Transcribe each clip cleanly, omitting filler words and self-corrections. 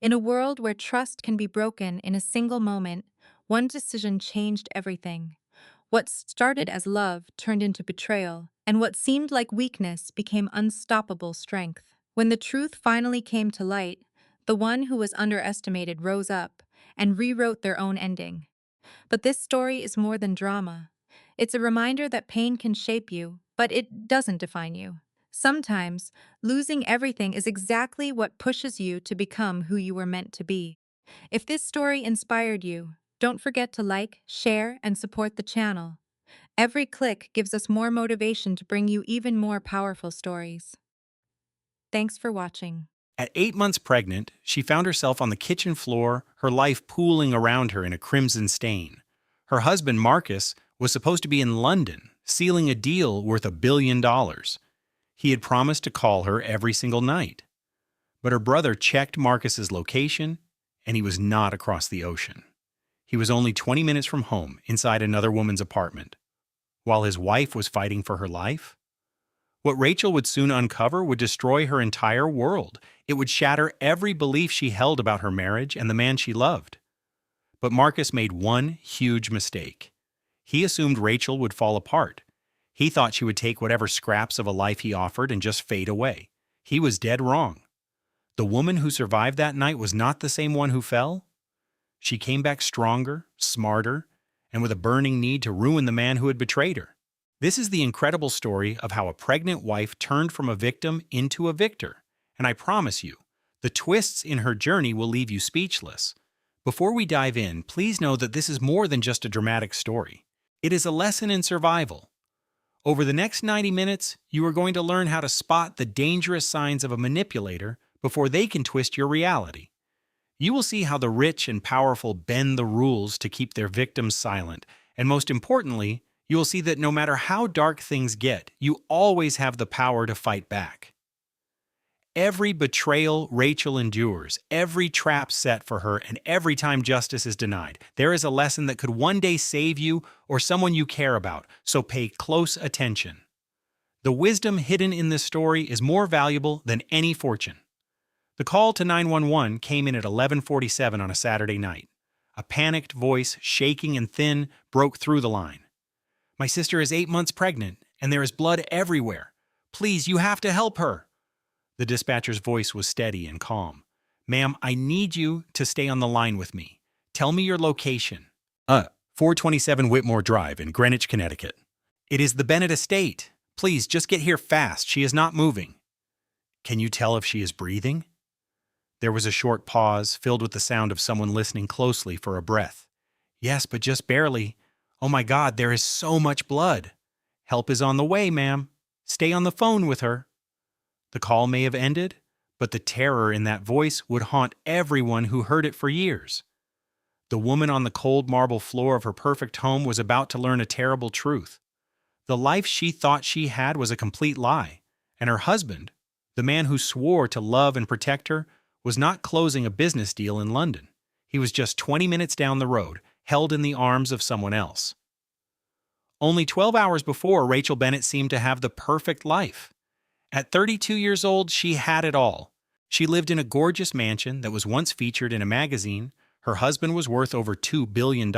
In a world where trust can be broken in a single moment, one decision changed everything. What started as love turned into betrayal, and what seemed like weakness became unstoppable strength. When the truth finally came to light, the one who was underestimated rose up and rewrote their own ending. But this story is more than drama. It's a reminder that pain can shape you, but it doesn't define you. Sometimes, losing everything is exactly what pushes you to become who you were meant to be. If this story inspired you, don't forget to like, share, and support the channel. Every click gives us more motivation to bring you even more powerful stories. Thanks for watching. At 8 months pregnant, she found herself on the kitchen floor, her life pooling around her in a crimson stain. Her husband, Marcus, was supposed to be in London, sealing a deal worth $1 billion. He had promised to call her every single night. But her brother checked Marcus's location, and he was not across the ocean. He was only 20 minutes from home, inside another woman's apartment, while his wife was fighting for her life. What Rachel would soon uncover would destroy her entire world. It would shatter every belief she held about her marriage and the man she loved. But Marcus made one huge mistake. He assumed Rachel would fall apart. He thought she would take whatever scraps of a life he offered and just fade away. He was dead wrong. The woman who survived that night was not the same one who fell. She came back stronger, smarter, and with a burning need to ruin the man who had betrayed her. This is the incredible story of how a pregnant wife turned from a victim into a victor. And I promise you, the twists in her journey will leave you speechless. Before we dive in, please know that this is more than just a dramatic story. It is a lesson in survival. Over the next 90 minutes, you are going to learn how to spot the dangerous signs of a manipulator before they can twist your reality. You will see how the rich and powerful bend the rules to keep their victims silent, and most importantly, you will see that no matter how dark things get, you always have the power to fight back. Every betrayal Rachel endures, every trap set for her, and every time justice is denied, there is a lesson that could one day save you or someone you care about, so pay close attention. The wisdom hidden in this story is more valuable than any fortune. The call to 911 came in at 11:47 on a Saturday night. A panicked voice, shaking and thin, broke through the line. "My sister is 8 months pregnant, and there is blood everywhere. Please, you have to help her." The dispatcher's voice was steady and calm. "Ma'am, I need you to stay on the line with me. Tell me your location." 427 Whitmore Drive in Greenwich, Connecticut. "It is the Bennett estate. Please, just get here fast. She is not moving." "Can you tell if she is breathing?" There was a short pause, filled with the sound of someone listening closely for a breath. "Yes, but just barely. Oh my God, there is so much blood." "Help is on the way, ma'am. Stay on the phone with her." The call may have ended, but the terror in that voice would haunt everyone who heard it for years. The woman on the cold marble floor of her perfect home was about to learn a terrible truth. The life she thought she had was a complete lie, and her husband, the man who swore to love and protect her, was not closing a business deal in London. He was just 20 minutes down the road, held in the arms of someone else. Only 12 hours before, Rachel Bennett seemed to have the perfect life. At 32 years old, she had it all. She lived in a gorgeous mansion that was once featured in a magazine, her husband was worth over $2 billion,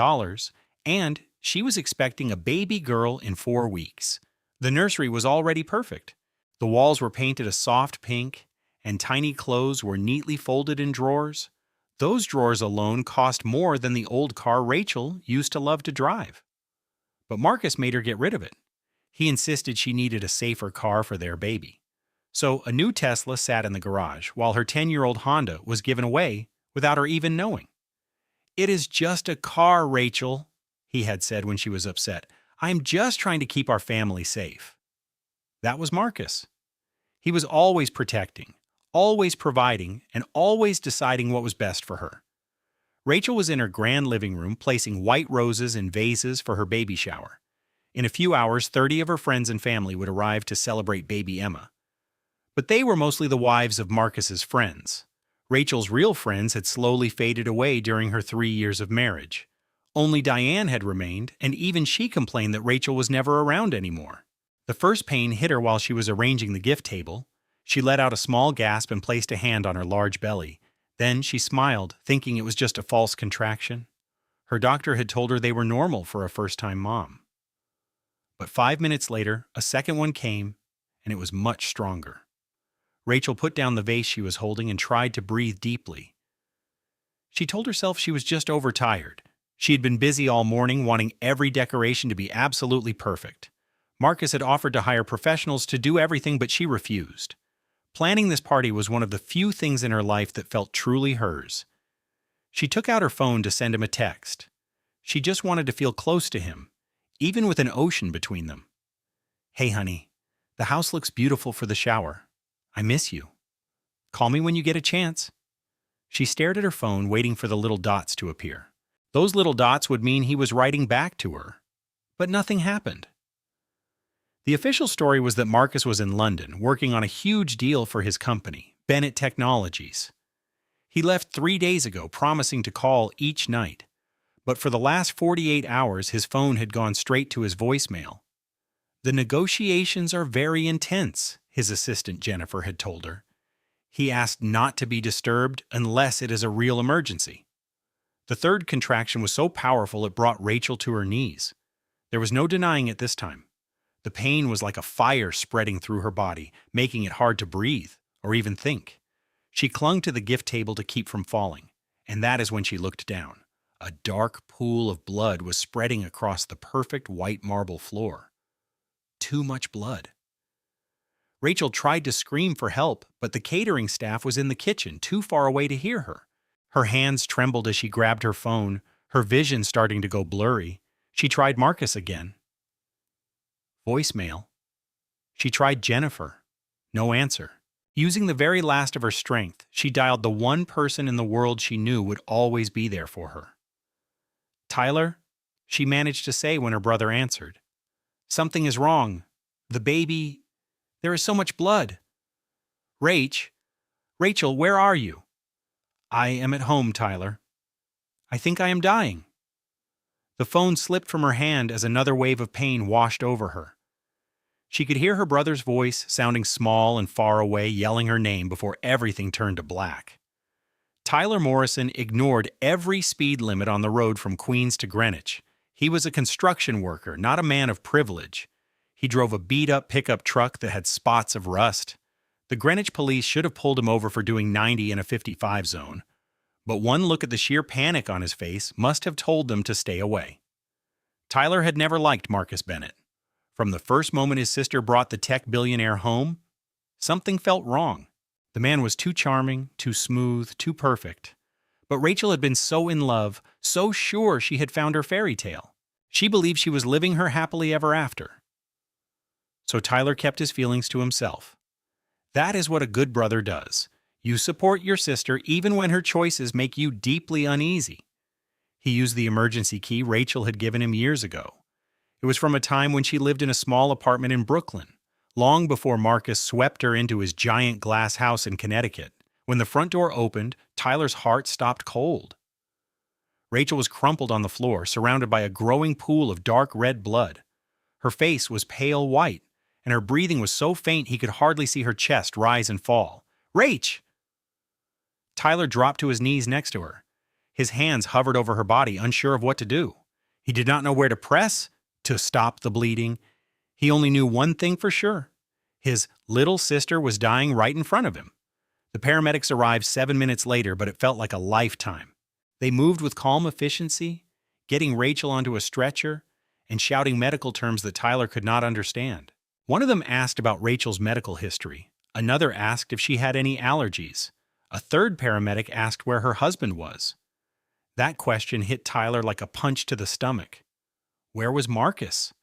and she was expecting a baby girl in 4 weeks. The nursery was already perfect. The walls were painted a soft pink, and tiny clothes were neatly folded in drawers. Those drawers alone cost more than the old car Rachel used to love to drive. But Marcus made her get rid of it. He insisted she needed a safer car for their baby. So a new Tesla sat in the garage, while her 10-year-old Honda was given away without her even knowing. "It is just a car, Rachel," he had said when she was upset. "I am just trying to keep our family safe." That was Marcus. He was always protecting, always providing, and always deciding what was best for her. Rachel was in her grand living room placing white roses in vases for her baby shower. In a few hours, 30 of her friends and family would arrive to celebrate baby Emma. But they were mostly the wives of Marcus's friends. Rachel's real friends had slowly faded away during her 3 years of marriage. Only Diane had remained, and even she complained that Rachel was never around anymore. The first pain hit her while she was arranging the gift table. She let out a small gasp and placed a hand on her large belly. Then she smiled, thinking it was just a false contraction. Her doctor had told her they were normal for a first-time mom. But 5 minutes later, a second one came, and it was much stronger. Rachel put down the vase she was holding and tried to breathe deeply. She told herself she was just overtired. She had been busy all morning wanting every decoration to be absolutely perfect. Marcus had offered to hire professionals to do everything, but she refused. Planning this party was one of the few things in her life that felt truly hers. She took out her phone to send him a text. She just wanted to feel close to him, even with an ocean between them. "Hey, honey, the house looks beautiful for the shower. I miss you. Call me when you get a chance." She stared at her phone, waiting for the little dots to appear. Those little dots would mean he was writing back to her. But nothing happened. The official story was that Marcus was in London, working on a huge deal for his company, Bennett Technologies. He left 3 days ago, promising to call each night. But for the last 48 hours, his phone had gone straight to his voicemail. "The negotiations are very intense," his assistant Jennifer had told her. "He asked not to be disturbed unless it is a real emergency." The third contraction was so powerful it brought Rachel to her knees. There was no denying it this time. The pain was like a fire spreading through her body, making it hard to breathe or even think. She clung to the gift table to keep from falling, and that is when she looked down. A dark pool of blood was spreading across the perfect white marble floor. Too much blood. Rachel tried to scream for help, but the catering staff was in the kitchen, too far away to hear her. Her hands trembled as she grabbed her phone, her vision starting to go blurry. She tried Marcus again. Voicemail. She tried Jennifer. No answer. Using the very last of her strength, she dialed the one person in the world she knew would always be there for her. "Tyler?" she managed to say when her brother answered. "Something is wrong. The baby... There is so much blood." Rachel, where are you?" "I am at home, Tyler. I think I am dying." The phone slipped from her hand as another wave of pain washed over her. She could hear her brother's voice, sounding small and far away, yelling her name before everything turned to black. Tyler Morrison ignored every speed limit on the road from Queens to Greenwich. He was a construction worker, not a man of privilege. He drove a beat-up pickup truck that had spots of rust. The Greenwich police should have pulled him over for doing 90 in a 55 zone. But one look at the sheer panic on his face must have told them to stay away. Tyler had never liked Marcus Bennett. From the first moment his sister brought the tech billionaire home, something felt wrong. The man was too charming, too smooth, too perfect. But Rachel had been so in love, so sure she had found her fairy tale. She believed she was living her happily ever after. So Tyler kept his feelings to himself. That is what a good brother does. You support your sister even when her choices make you deeply uneasy. He used the emergency key Rachel had given him years ago. It was from a time when she lived in a small apartment in Brooklyn, long before Marcus swept her into his giant glass house in Connecticut. When the front door opened, Tyler's heart stopped cold. Rachel was crumpled on the floor, surrounded by a growing pool of dark red blood. Her face was pale white, and her breathing was so faint he could hardly see her chest rise and fall. "Rach!" Tyler dropped to his knees next to her. His hands hovered over her body, unsure of what to do. He did not know where to press to stop the bleeding. He only knew one thing for sure. His little sister was dying right in front of him. The paramedics arrived 7 minutes later, but it felt like a lifetime. They moved with calm efficiency, getting Rachel onto a stretcher and shouting medical terms that Tyler could not understand. One of them asked about Rachel's medical history. Another asked if she had any allergies. A third paramedic asked where her husband was. That question hit Tyler like a punch to the stomach. Where was Marcus?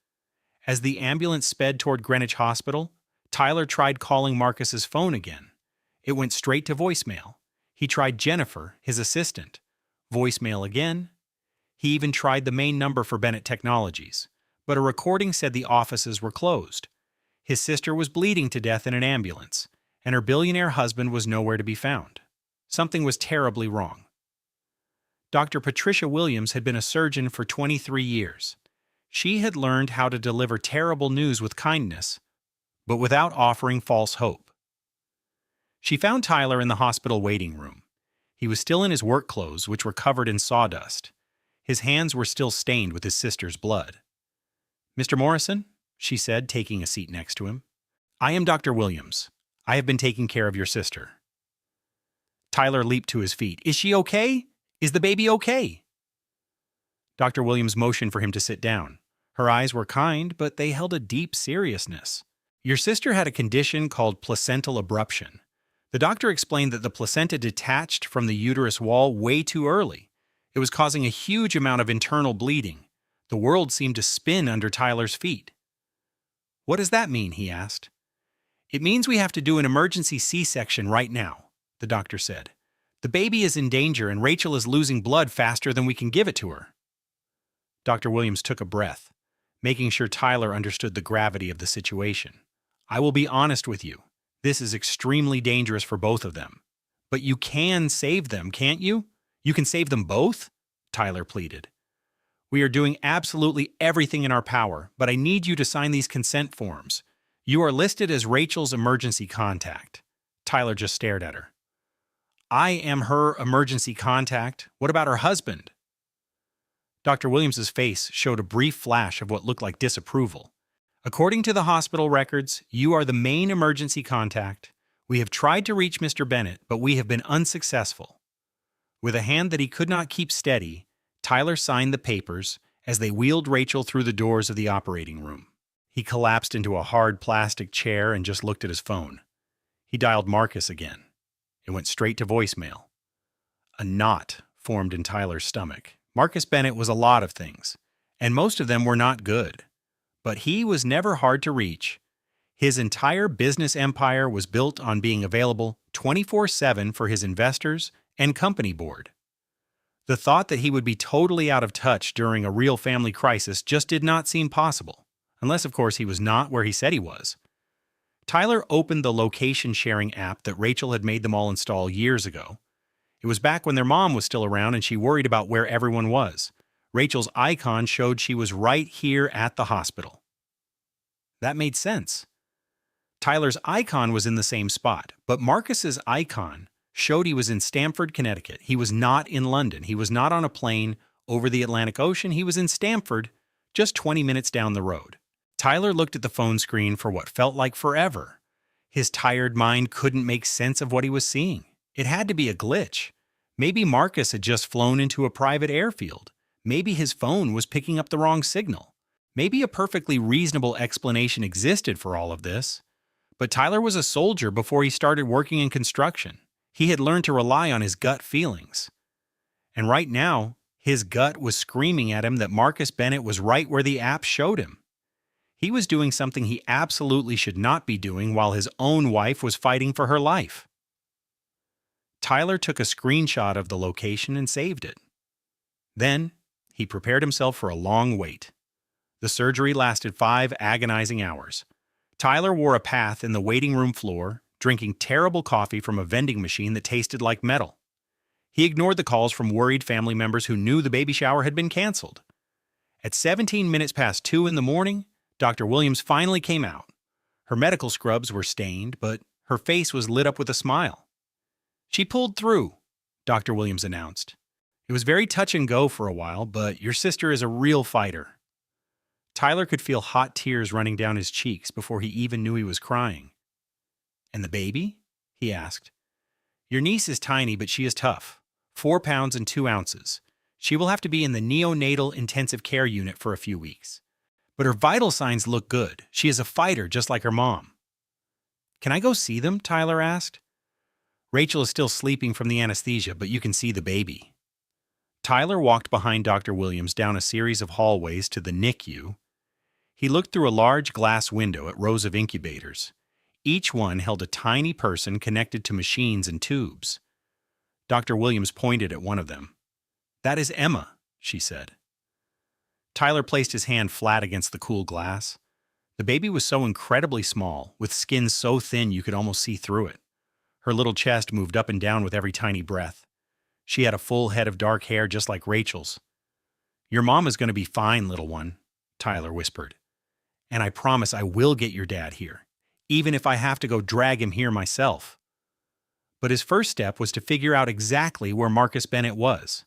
As the ambulance sped toward Greenwich Hospital, Tyler tried calling Marcus's phone again. It went straight to voicemail. He tried Jennifer, his assistant. Voicemail again. He even tried the main number for Bennett Technologies, but a recording said the offices were closed. His sister was bleeding to death in an ambulance, and her billionaire husband was nowhere to be found. Something was terribly wrong. Dr. Patricia Williams had been a surgeon for 23 years. She had learned how to deliver terrible news with kindness, but without offering false hope. She found Tyler in the hospital waiting room. He was still in his work clothes, which were covered in sawdust. His hands were still stained with his sister's blood. "Mr. Morrison," she said, taking a seat next to him. "I am Dr. Williams. I have been taking care of your sister." Tyler leaped to his feet. "Is she okay? Is the baby okay?" Dr. Williams motioned for him to sit down. Her eyes were kind, but they held a deep seriousness. "Your sister had a condition called placental abruption." The doctor explained that the placenta detached from the uterus wall way too early. It was causing a huge amount of internal bleeding. The world seemed to spin under Tyler's feet. "What does that mean?" he asked. "It means we have to do an emergency C-section right now," the doctor said. "The baby is in danger and Rachel is losing blood faster than we can give it to her." Dr. Williams took a breath, making sure Tyler understood the gravity of the situation. "I will be honest with you. This is extremely dangerous for both of them. But you can save them, can't you? You can save them both?" Tyler pleaded. "We are doing absolutely everything in our power, but I need you to sign these consent forms. You are listed as Rachel's emergency contact." Tyler just stared at her. "I am her emergency contact. What about her husband?" Dr. Williams's face showed a brief flash of what looked like disapproval. "According to the hospital records, you are the main emergency contact. We have tried to reach Mr. Bennett, but we have been unsuccessful." With a hand that he could not keep steady, Tyler signed the papers as they wheeled Rachel through the doors of the operating room. He collapsed into a hard plastic chair and just looked at his phone. He dialed Marcus again. It went straight to voicemail. A knot formed in Tyler's stomach. Marcus Bennett was a lot of things, and most of them were not good. But he was never hard to reach. His entire business empire was built on being available 24/7 for his investors and company board. The thought that he would be totally out of touch during a real family crisis just did not seem possible, unless of course he was not where he said he was. Tyler opened the location sharing app that Rachel had made them all install years ago. It was back when their mom was still around and she worried about where everyone was. Rachel's icon showed she was right here at the hospital. That made sense. Tyler's icon was in the same spot, but Marcus's icon showed he was in Stamford, Connecticut. He was not in London. He was not on a plane over the Atlantic Ocean. He was in Stamford, just 20 minutes down the road. Tyler looked at the phone screen for what felt like forever. His tired mind couldn't make sense of what he was seeing. It had to be a glitch. Maybe Marcus had just flown into a private airfield. Maybe his phone was picking up the wrong signal. Maybe a perfectly reasonable explanation existed for all of this. But Tyler was a soldier before he started working in construction. He had learned to rely on his gut feelings. And right now, his gut was screaming at him that Marcus Bennett was right where the app showed him. He was doing something he absolutely should not be doing while his own wife was fighting for her life. Tyler took a screenshot of the location and saved it. Then, he prepared himself for a long wait. The surgery lasted 5 agonizing hours. Tyler wore a path in the waiting room floor, drinking terrible coffee from a vending machine that tasted like metal. He ignored the calls from worried family members who knew the baby shower had been canceled. At 17 minutes past 2 in the morning, Dr. Williams finally came out. Her medical scrubs were stained, but her face was lit up with a smile. "She pulled through," Dr. Williams announced. "It was very touch and go for a while, but your sister is a real fighter." Tyler could feel hot tears running down his cheeks before he even knew he was crying. "And the baby?" he asked. "Your niece is tiny, but she is tough. 4 pounds and 2 ounces. She will have to be in the neonatal intensive care unit for a few weeks. But her vital signs look good. She is a fighter just like her mom." "Can I go see them?" Tyler asked. "Rachel is still sleeping from the anesthesia, but you can see the baby." Tyler walked behind Dr. Williams down a series of hallways to the NICU. He looked through a large glass window at rows of incubators. Each one held a tiny person connected to machines and tubes. Dr. Williams pointed at one of them. "That is Emma," she said. Tyler placed his hand flat against the cool glass. The baby was so incredibly small, with skin so thin you could almost see through it. Her little chest moved up and down with every tiny breath. She had a full head of dark hair just like Rachel's. "Your mom is going to be fine, little one," Tyler whispered. "And I promise I will get your dad here, even if I have to go drag him here myself." but his first step was to figure out exactly where Marcus Bennett was.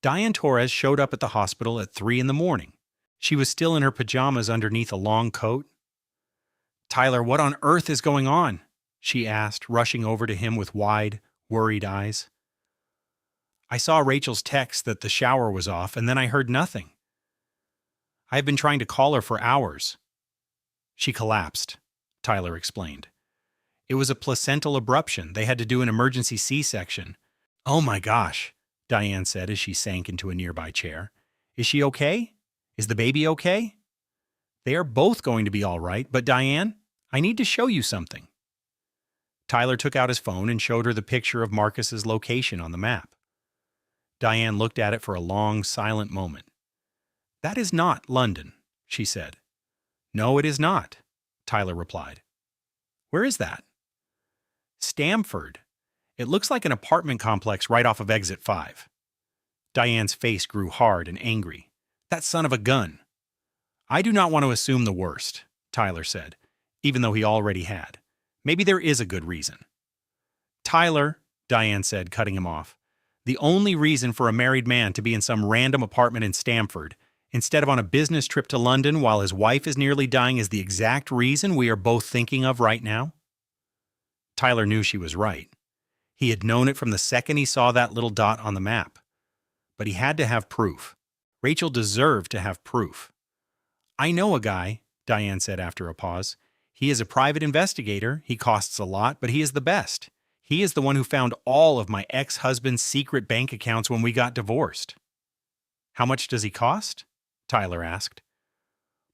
Diane Torres showed up at the hospital at 3 in the morning. She was still in her pajamas underneath a long coat. "Tyler, what on earth is going on?" she asked, rushing over to him with wide, worried eyes. "I saw Rachel's text that the shower was off, and then I heard nothing. I have been trying to call her for hours." "She collapsed," Tyler explained. "It was a placental abruption. They had to do an emergency C-section." "Oh my gosh," Diane said as she sank into a nearby chair. "Is she okay? Is the baby okay?" "They are both going to be all right, but Diane, I need to show you something." Tyler took out his phone and showed her the picture of Marcus's location on the map. Diane looked at it for a long, silent moment. "That is not London," she said. "No, it is not," Tyler replied. "Where is that?" "Stamford. It looks like an apartment complex right off of exit 5. Diane's face grew hard and angry. "That son of a gun." "I do not want to assume the worst," Tyler said, even though he already had. "Maybe there is a good reason." "Tyler," Diane said, cutting him off, "the only reason for a married man to be in some random apartment in Stamford instead of on a business trip to London while his wife is nearly dying is the exact reason we are both thinking of right now?" Tyler knew she was right. He had known it from the second he saw that little dot on the map. But he had to have proof. Rachel deserved to have proof. "I know a guy," Diane said after a pause. "He is a private investigator. He costs a lot, but he is the best. He is the one who found all of my ex-husband's secret bank accounts when we got divorced." "How much does he cost?" Tyler asked.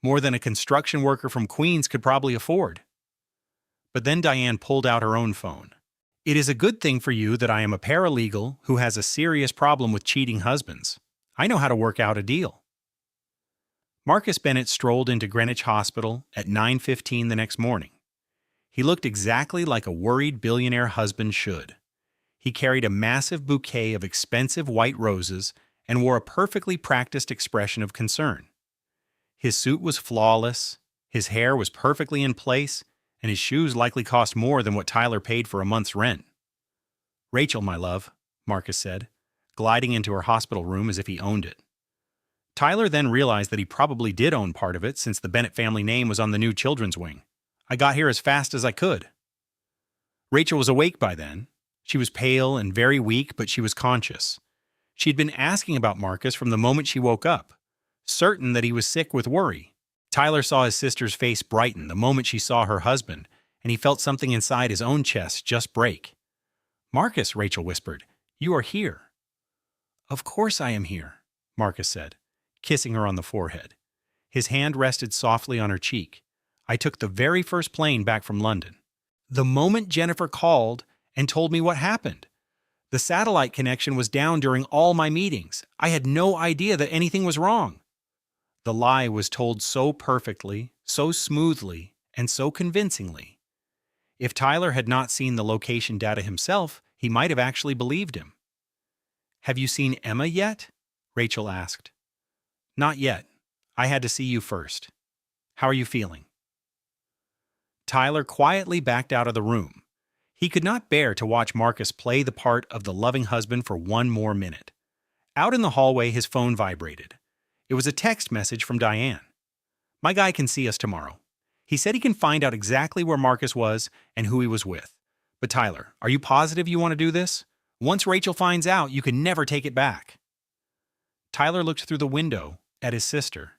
"More than a construction worker from Queens could probably afford." But then Diane pulled out her own phone. "It is a good thing for you that I am a paralegal who has a serious problem with cheating husbands. I know how to work out a deal." Marcus Bennett strolled into Greenwich Hospital at 9:15 the next morning. He looked exactly like a worried billionaire husband should. He carried a massive bouquet of expensive white roses and wore a perfectly practiced expression of concern. His suit was flawless, his hair was perfectly in place, and his shoes likely cost more than what Tyler paid for a month's rent. "Rachel, my love," Marcus said, gliding into her hospital room as if he owned it. Tyler then realized that he probably did own part of it since the Bennett family name was on the new children's wing. "I got here as fast as I could." Rachel was awake by then. She was pale and very weak, but she was conscious. She had been asking about Marcus from the moment she woke up, certain that he was sick with worry. Tyler saw his sister's face brighten the moment she saw her husband, and he felt something inside his own chest just break. "Marcus," Rachel whispered, "you are here." "Of course I am here," Marcus said, kissing her on the forehead. His hand rested softly on her cheek. "I took the very first plane back from London. The moment Jennifer called and told me what happened. The satellite connection was down during all my meetings. I had no idea that anything was wrong." The lie was told so perfectly, so smoothly, and so convincingly. If Tyler had not seen the location data himself, he might have actually believed him. "Have you seen Emma yet?" Rachel asked. "Not yet. I had to see you first. How are you feeling?" Tyler quietly backed out of the room. He could not bear to watch Marcus play the part of the loving husband for one more minute. Out in the hallway, his phone vibrated. It was a text message from Diane. "My guy can see us tomorrow. He said he can find out exactly where Marcus was and who he was with. But Tyler, are you positive you want to do this? Once Rachel finds out, you can never take it back." Tyler looked through the window at his sister.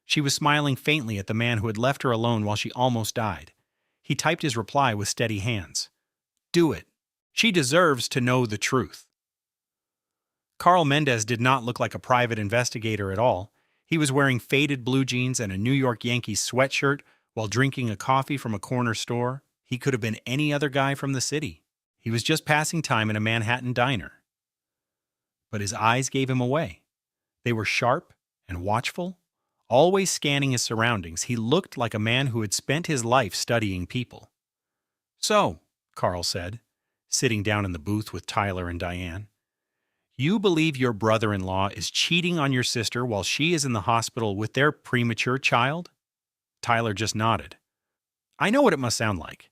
She was smiling faintly at the man who had left her alone while she almost died. He typed his reply with steady hands. "Do it. She deserves to know the truth." Carl Mendez did not look like a private investigator at all. He was wearing faded blue jeans and a New York Yankees sweatshirt while drinking a coffee from a corner store. He could have been any other guy from the city. He was just passing time in a Manhattan diner. But his eyes gave him away. They were sharp and watchful, always scanning his surroundings. He looked like a man who had spent his life studying people. "So," Carl said, sitting down in the booth with Tyler and Diane, "you believe your brother-in-law is cheating on your sister while she is in the hospital with their premature child?" Tyler just nodded. "I know what it must sound like.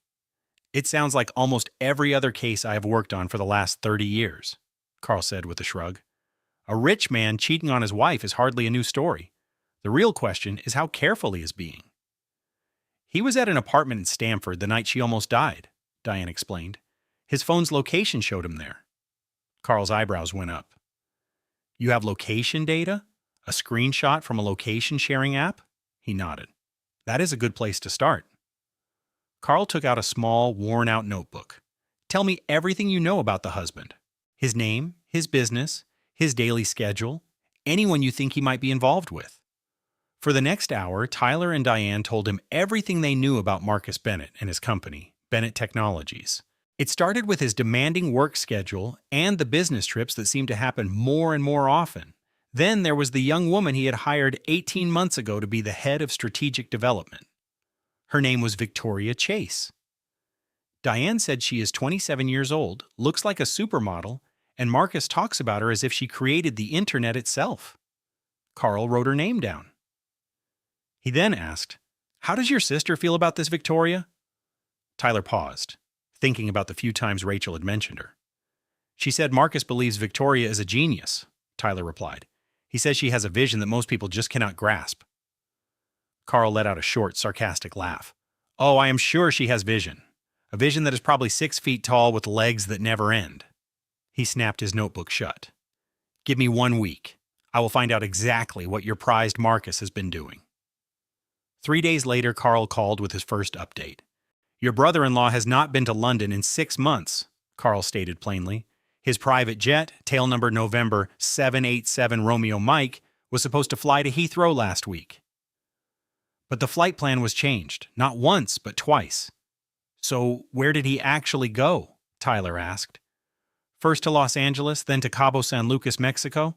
It sounds like almost every other case I have worked on for the last 30 years, Carl said with a shrug. A rich man cheating on his wife is hardly a new story. The real question is how careful he is being. He was at an apartment in Stamford the night she almost died, Diane explained. His phone's location showed him there. Carl's eyebrows went up. You have location data? A screenshot from a location sharing app? He nodded. That is a good place to start. Carl took out a small, worn-out notebook. Tell me everything you know about the husband. His name, his business, his daily schedule, anyone you think he might be involved with. For the next hour, Tyler and Diane told him everything they knew about Marcus Bennett and his company, Bennett Technologies. It started with his demanding work schedule and the business trips that seemed to happen more and more often. Then there was the young woman he had hired 18 months ago to be the head of strategic development. Her name was Victoria Chase. Diane said she is 27 years old, looks like a supermodel, and Marcus talks about her as if she created the internet itself. Carl wrote her name down. He then asked, "How does your sister feel about this, Victoria?" Tyler paused, thinking about the few times Rachel had mentioned her. She said Marcus believes Victoria is a genius, Tyler replied. He says she has a vision that most people just cannot grasp. Carl let out a short, sarcastic laugh. Oh, I am sure she has vision. A vision that is probably 6 feet tall with legs that never end. He snapped his notebook shut. Give me 1 week. I will find out exactly what your prized Marcus has been doing. 3 days later, Carl called with his first update. Your brother-in-law has not been to London in 6 months, Carl stated plainly. His private jet, tail number November 787 Romeo Mike, was supposed to fly to Heathrow last week. But the flight plan was changed, not once, but twice. So where did he actually go? Tyler asked. First to Los Angeles, then to Cabo San Lucas, Mexico?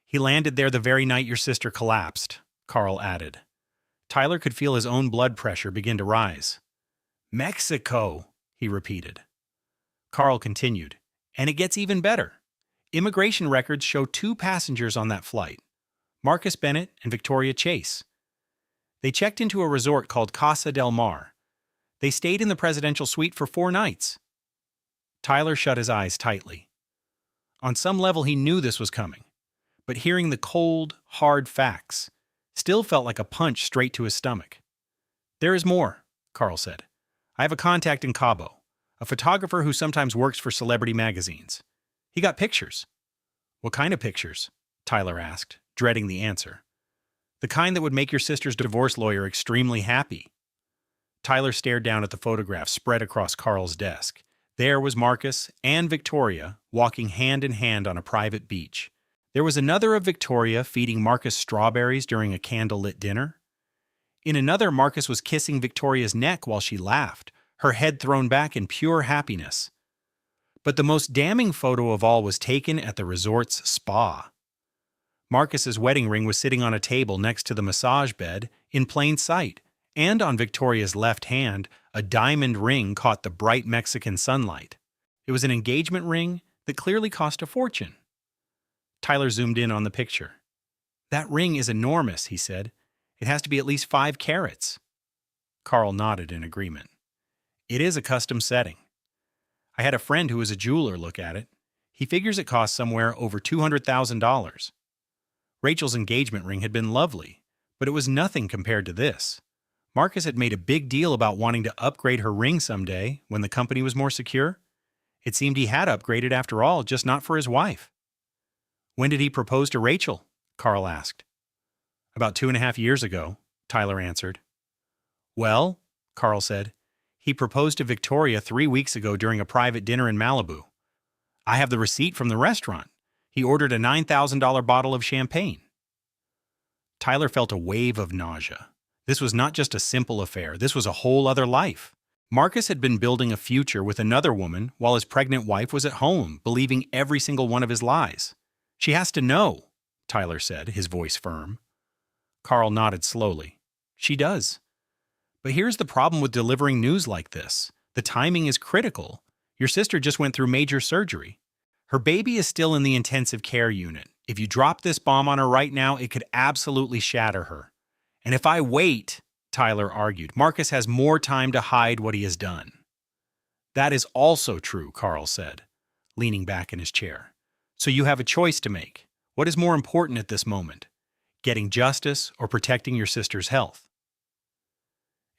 He landed there the very night your sister collapsed, Carl added. Tyler could feel his own blood pressure begin to rise. Mexico, he repeated. Carl continued, and it gets even better. Immigration records show 2 passengers on that flight, Marcus Bennett and Victoria Chase. They checked into a resort called Casa del Mar. They stayed in the presidential suite for 4 nights. Tyler shut his eyes tightly. On some level, he knew this was coming, but hearing the cold, hard facts still felt like a punch straight to his stomach. There is more, Carl said. I have a contact in Cabo, a photographer who sometimes works for celebrity magazines. He got pictures. What kind of pictures? Tyler asked, dreading the answer. The kind that would make your sister's divorce lawyer extremely happy. Tyler stared down at the photograph spread across Carl's desk. There was Marcus and Victoria walking hand in hand on a private beach. There was another of Victoria feeding Marcus strawberries during a candlelit dinner. In another, Marcus was kissing Victoria's neck while she laughed, her head thrown back in pure happiness. But the most damning photo of all was taken at the resort's spa. Marcus's wedding ring was sitting on a table next to the massage bed in plain sight, and on Victoria's left hand, a diamond ring caught the bright Mexican sunlight. It was an engagement ring that clearly cost a fortune. Tyler zoomed in on the picture. That ring is enormous, he said. It has to be at least 5 carats. Carl nodded in agreement. It is a custom setting. I had a friend who is a jeweler look at it. He figures it costs somewhere over $200,000. Rachel's engagement ring had been lovely, but it was nothing compared to this. Marcus had made a big deal about wanting to upgrade her ring someday when the company was more secure. It seemed he had upgraded after all, just not for his wife. When did he propose to Rachel? Carl asked. About 2.5 years ago, Tyler answered. Well, Carl said, he proposed to Victoria 3 weeks ago during a private dinner in Malibu. I have the receipt from the restaurant. He ordered a $9,000 bottle of champagne. Tyler felt a wave of nausea. This was not just a simple affair. This was a whole other life. Marcus had been building a future with another woman while his pregnant wife was at home, believing every single one of his lies. She has to know, Tyler said, his voice firm. Carl nodded slowly. She does. But here's the problem with delivering news like this. The timing is critical. Your sister just went through major surgery. Her baby is still in the intensive care unit. If you drop this bomb on her right now, it could absolutely shatter her. And if I wait, Tyler argued, Marcus has more time to hide what he has done. That is also true, Carl said, leaning back in his chair. So you have a choice to make. What is more important at this moment? Getting justice or protecting your sister's health?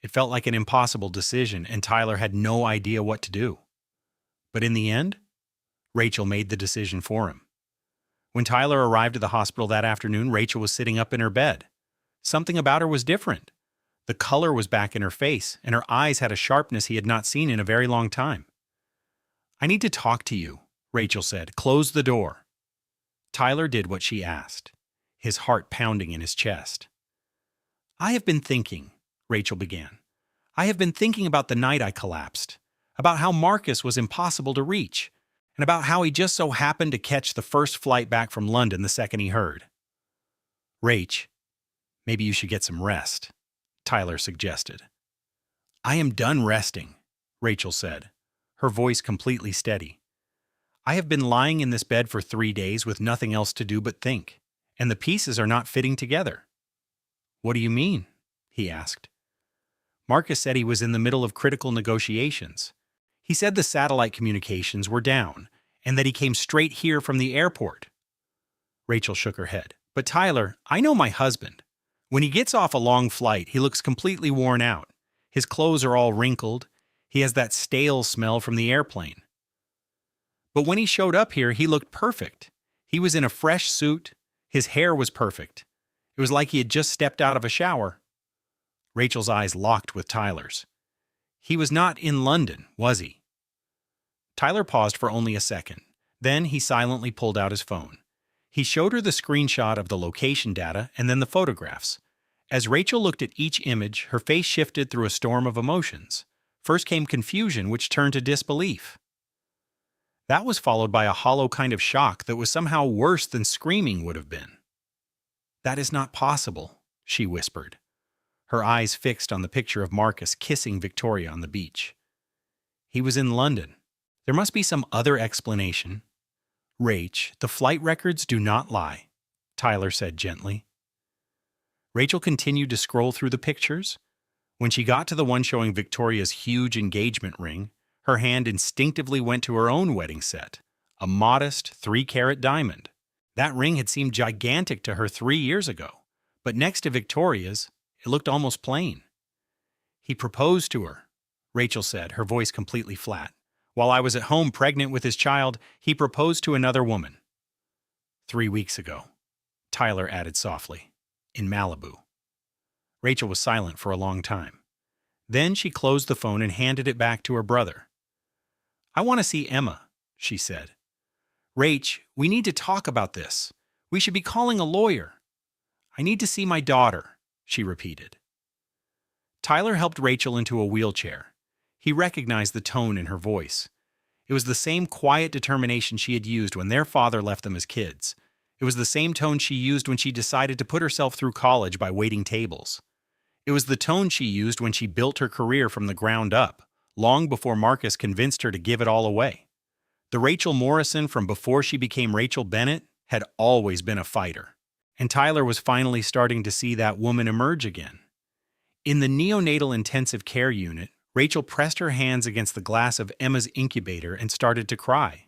It felt like an impossible decision, and Tyler had no idea what to do. But in the end, Rachel made the decision for him. When Tyler arrived at the hospital that afternoon, Rachel was sitting up in her bed. Something about her was different. The color was back in her face, and her eyes had a sharpness he had not seen in a very long time. "I need to talk to you," Rachel said. "Close the door." Tyler did what she asked, his heart pounding in his chest. "I have been thinking," Rachel began. "I have been thinking about the night I collapsed, about how Marcus was impossible to reach, and about how he just so happened to catch the first flight back from London the second he heard." "Rach, maybe you should get some rest," Tyler suggested. "I am done resting," Rachel said, her voice completely steady. "I have been lying in this bed for 3 days with nothing else to do but think, and the pieces are not fitting together." "What do you mean?" he asked. "Marcus said he was in the middle of critical negotiations. He said the satellite communications were down, and that he came straight here from the airport." Rachel shook her head. "But Tyler, I know my husband. When he gets off a long flight, he looks completely worn out. His clothes are all wrinkled. He has that stale smell from the airplane. But when he showed up here, he looked perfect. He was in a fresh suit. His hair was perfect. It was like he had just stepped out of a shower." Rachel's eyes locked with Tyler's. "He was not in London, was he?" Tyler paused for only a second. Then he silently pulled out his phone. He showed her the screenshot of the location data and then the photographs. As Rachel looked at each image, her face shifted through a storm of emotions. First came confusion, which turned to disbelief. That was followed by a hollow kind of shock that was somehow worse than screaming would have been. "That is not possible," she whispered, her eyes fixed on the picture of Marcus kissing Victoria on the beach. "He was in London. There must be some other explanation." "Rach, the flight records do not lie," Tyler said gently. Rachel continued to scroll through the pictures. When she got to the one showing Victoria's huge engagement ring, her hand instinctively went to her own wedding set, a modest 3-carat diamond. That ring had seemed gigantic to her 3 years ago, but next to Victoria's, it looked almost plain. "He proposed to her," Rachel said, her voice completely flat. "While I was at home pregnant with his child, he proposed to another woman." 3 weeks ago, Tyler added softly, "in Malibu." Rachel was silent for a long time. Then she closed the phone and handed it back to her brother. "I want to see Emma," she said. "Rach, we need to talk about this. We should be calling a lawyer." "I need to see my daughter," she repeated. Tyler helped Rachel into a wheelchair. He recognized the tone in her voice. It was the same quiet determination she had used when their father left them as kids. It was the same tone she used when she decided to put herself through college by waiting tables. It was the tone she used when she built her career from the ground up, long before Marcus convinced her to give it all away. The Rachel Morrison from before she became Rachel Bennett had always been a fighter. And Tyler was finally starting to see that woman emerge again. In the neonatal intensive care unit, Rachel pressed her hands against the glass of Emma's incubator and started to cry.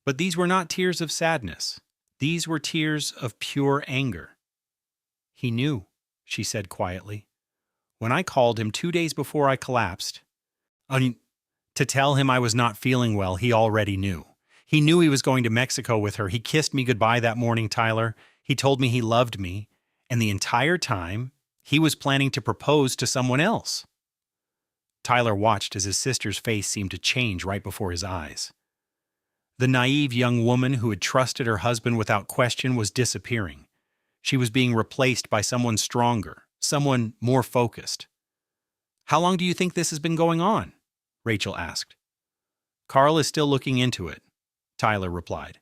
But these were not tears of sadness. These were tears of pure anger. "He knew," she said quietly. "When I called him 2 days before I collapsed, to tell him I was not feeling well, he already knew. He knew he was going to Mexico with her. He kissed me goodbye that morning, Tyler. He told me he loved me. And the entire time, he was planning to propose to someone else." Tyler watched as his sister's face seemed to change right before his eyes. The naive young woman who had trusted her husband without question was disappearing. She was being replaced by someone stronger, someone more focused. "How long do you think this has been going on?" Rachel asked. "Carl is still looking into it," Tyler replied.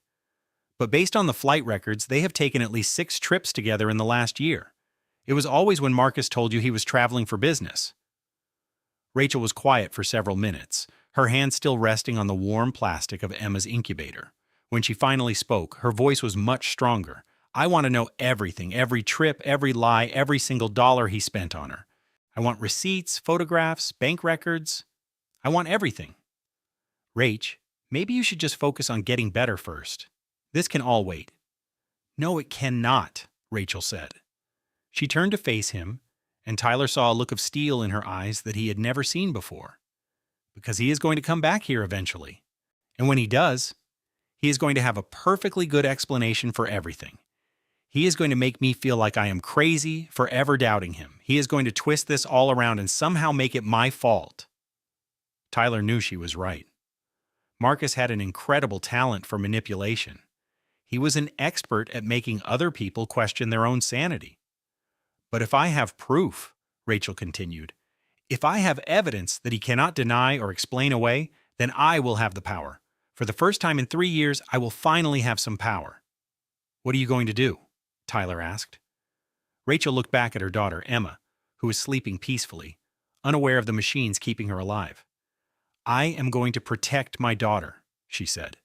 "But based on the flight records, they have taken at least 6 trips together in the last year. It was always when Marcus told you he was traveling for business." Rachel was quiet for several minutes, her hand still resting on the warm plastic of Emma's incubator. When she finally spoke, her voice was much stronger. "I want to know everything, every trip, every lie, every single dollar he spent on her. I want receipts, photographs, bank records. I want everything." Rach, maybe you should just focus on getting better first. This can all wait. No, it cannot, Rachel said. She turned to face him, and Tyler saw a look of steel in her eyes that he had never seen before. Because he is going to come back here eventually. And when he does, he is going to have a perfectly good explanation for everything. He is going to make me feel like I am crazy for ever doubting him. He is going to twist this all around and somehow make it my fault. Tyler knew she was right. Marcus had an incredible talent for manipulation. He was an expert at making other people question their own sanity. But if I have proof, Rachel continued, if I have evidence that he cannot deny or explain away, then I will have the power. For the first time in 3 years, I will finally have some power. What are you going to do? Tyler asked. Rachel looked back at her daughter, Emma, who was sleeping peacefully, unaware of the machines keeping her alive. I am going to protect my daughter, she said,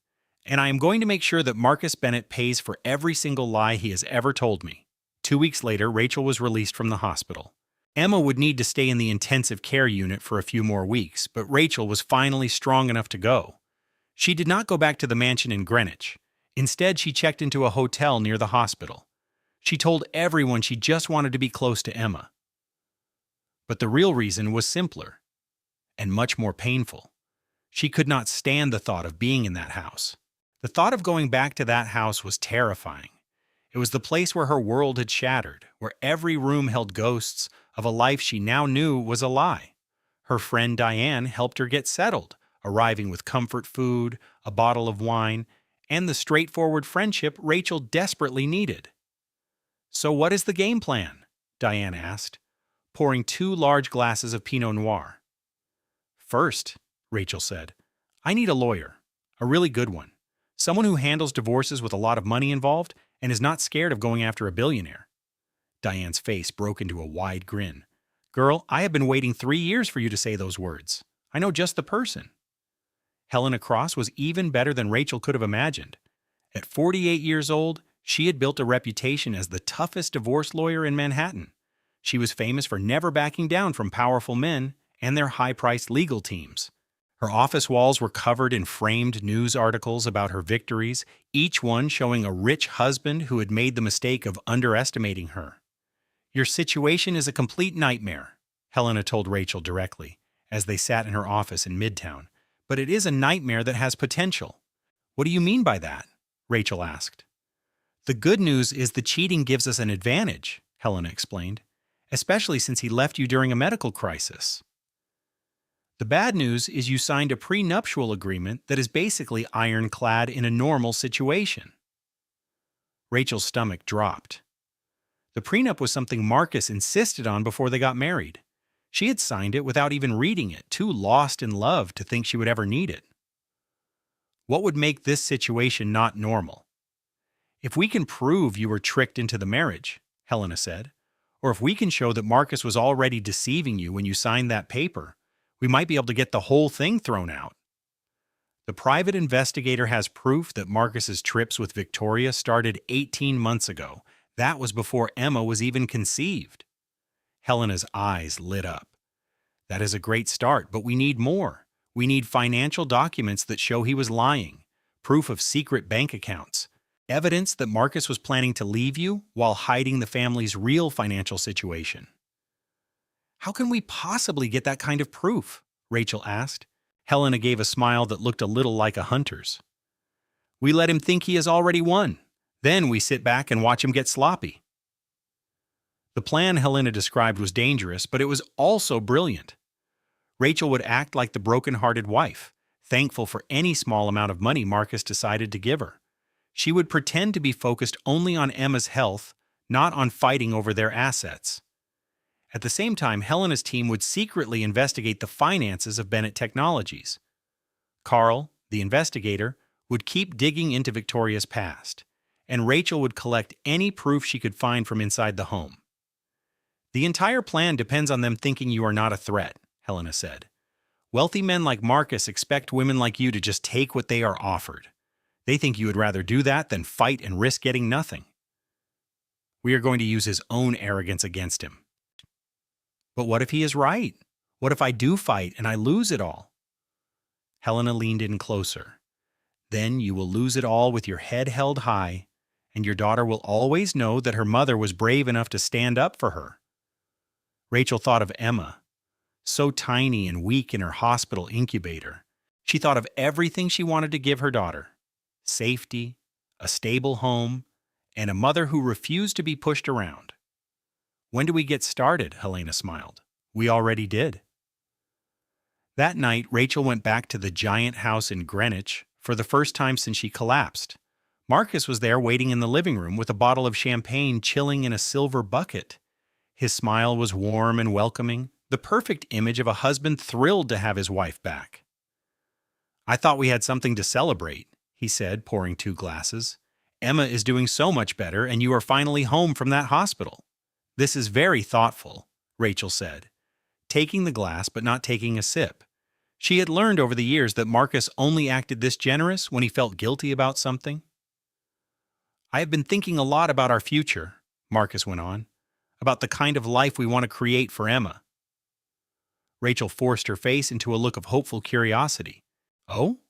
and I am going to make sure that Marcus Bennett pays for every single lie he has ever told me. 2 weeks later, Rachel was released from the hospital. Emma would need to stay in the intensive care unit for a few more weeks, but Rachel was finally strong enough to go. She did not go back to the mansion in Greenwich. Instead, she checked into a hotel near the hospital. She told everyone she just wanted to be close to Emma. But the real reason was simpler and much more painful. She could not stand the thought of being in that house. The thought of going back to that house was terrifying. It was the place where her world had shattered, where every room held ghosts of a life she now knew was a lie. Her friend Diane helped her get settled, arriving with comfort food, a bottle of wine, and the straightforward friendship Rachel desperately needed. So what is the game plan? Diane asked, pouring 2 large glasses of Pinot Noir. First, Rachel said, I need a lawyer, a really good one, someone who handles divorces with a lot of money involved and is not scared of going after a billionaire. Diane's face broke into a wide grin. Girl, I have been waiting 3 years for you to say those words. I know just the person. Helena Cross was even better than Rachel could have imagined. At 48 years old, she had built a reputation as the toughest divorce lawyer in Manhattan. She was famous for never backing down from powerful men and their high-priced legal teams. Her office walls were covered in framed news articles about her victories, each one showing a rich husband who had made the mistake of underestimating her. Your situation is a complete nightmare, Helena told Rachel directly, as they sat in her office in Midtown. But it is a nightmare that has potential. What do you mean by that? Rachel asked. The good news is the cheating gives us an advantage, Helena explained, especially since he left you during a medical crisis. The bad news is you signed a prenuptial agreement that is basically ironclad in a normal situation. Rachel's stomach dropped. The prenup was something Marcus insisted on before they got married. She had signed it without even reading it, too lost in love to think she would ever need it. What would make this situation not normal? If we can prove you were tricked into the marriage, Helena said, or if we can show that Marcus was already deceiving you when you signed that paper, we might be able to get the whole thing thrown out. The private investigator has proof that Marcus's trips with Victoria started 18 months ago. That was before Emma was even conceived. Helena's eyes lit up. That is a great start, but we need more. We need financial documents that show he was lying, proof of secret bank accounts, evidence that Marcus was planning to leave you while hiding the family's real financial situation. How can we possibly get that kind of proof? Rachel asked. Helena gave a smile that looked a little like a hunter's. We let him think he has already won. Then we sit back and watch him get sloppy. The plan Helena described was dangerous, but it was also brilliant. Rachel would act like the broken-hearted wife, thankful for any small amount of money Marcus decided to give her. She would pretend to be focused only on Emma's health, not on fighting over their assets. At the same time, Helena's team would secretly investigate the finances of Bennett Technologies. Carl, the investigator, would keep digging into Victoria's past, and Rachel would collect any proof she could find from inside the home. The entire plan depends on them thinking you are not a threat, Helena said. Wealthy men like Marcus expect women like you to just take what they are offered. They think you would rather do that than fight and risk getting nothing. We are going to use his own arrogance against him. But what if he is right? What if I do fight and I lose it all? Helena leaned in closer. Then you will lose it all with your head held high, and your daughter will always know that her mother was brave enough to stand up for her. Rachel thought of Emma, so tiny and weak in her hospital incubator. She thought of everything she wanted to give her daughter: safety, a stable home, and a mother who refused to be pushed around. When do we get started? Helena smiled. We already did. That night, Rachel went back to the giant house in Greenwich for the first time since she collapsed. Marcus was there waiting in the living room with a bottle of champagne chilling in a silver bucket. His smile was warm and welcoming, the perfect image of a husband thrilled to have his wife back. I thought we had something to celebrate, he said, pouring 2 glasses. Emma is doing so much better, and you are finally home from that hospital. This is very thoughtful, Rachel said, taking the glass but not taking a sip. She had learned over the years that Marcus only acted this generous when he felt guilty about something. I have been thinking a lot about our future, Marcus went on, about the kind of life we want to create for Emma. Rachel forced her face into a look of hopeful curiosity. Oh?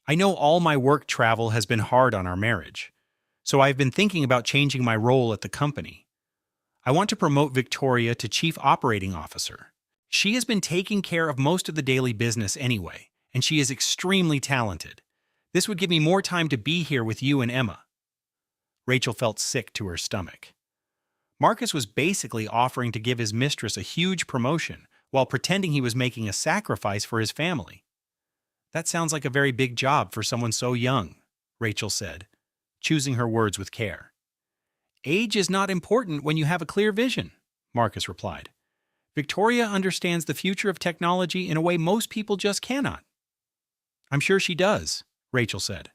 I know all my work travel has been hard on our marriage, so I have been thinking about changing my role at the company. I want to promote Victoria to Chief Operating Officer. She has been taking care of most of the daily business anyway, and she is extremely talented. This would give me more time to be here with you and Emma. Rachel felt sick to her stomach. Marcus was basically offering to give his mistress a huge promotion while pretending he was making a sacrifice for his family. That sounds like a very big job for someone so young, Rachel said, choosing her words with care. Age is not important when you have a clear vision, Marcus replied. Victoria understands the future of technology in a way most people just cannot. I'm sure she does, Rachel said.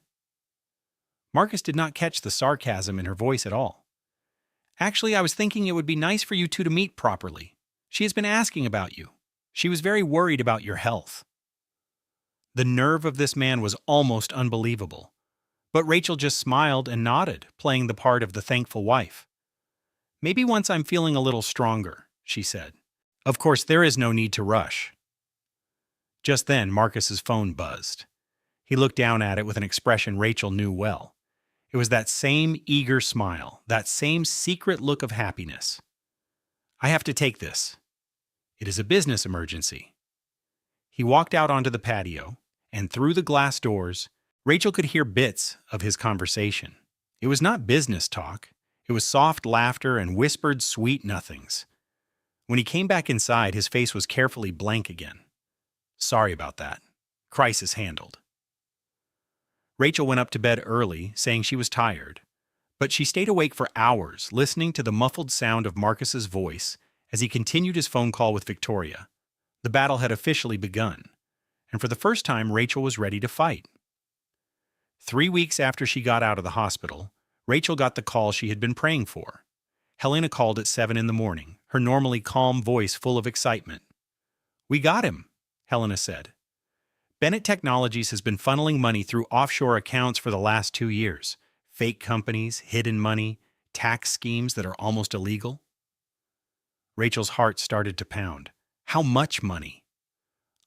Marcus did not catch the sarcasm in her voice at all. Actually, I was thinking it would be nice for you two to meet properly. She has been asking about you. She was very worried about your health. The nerve of this man was almost unbelievable. But Rachel just smiled and nodded, playing the part of the thankful wife. Maybe once I'm feeling a little stronger, she said. Of course, there is no need to rush. Just then, Marcus's phone buzzed. He looked down at it with an expression Rachel knew well. It was that same eager smile, that same secret look of happiness. I have to take this. It is a business emergency. He walked out onto the patio, and through the glass doors, Rachel could hear bits of his conversation. It was not business talk. It was soft laughter and whispered sweet nothings. When he came back inside, his face was carefully blank again. Sorry about that. Crisis handled. Rachel went up to bed early, saying she was tired. But she stayed awake for hours, listening to the muffled sound of Marcus's voice as he continued his phone call with Victoria. The battle had officially begun, and for the first time, Rachel was ready to fight. 3 weeks after she got out of the hospital, Rachel got the call she had been praying for. Helena called at 7 in the morning, her normally calm voice full of excitement. We got him, Helena said. Bennett Technologies has been funneling money through offshore accounts for the last 2 years. Fake companies, hidden money, tax schemes that are almost illegal. Rachel's heart started to pound. How much money?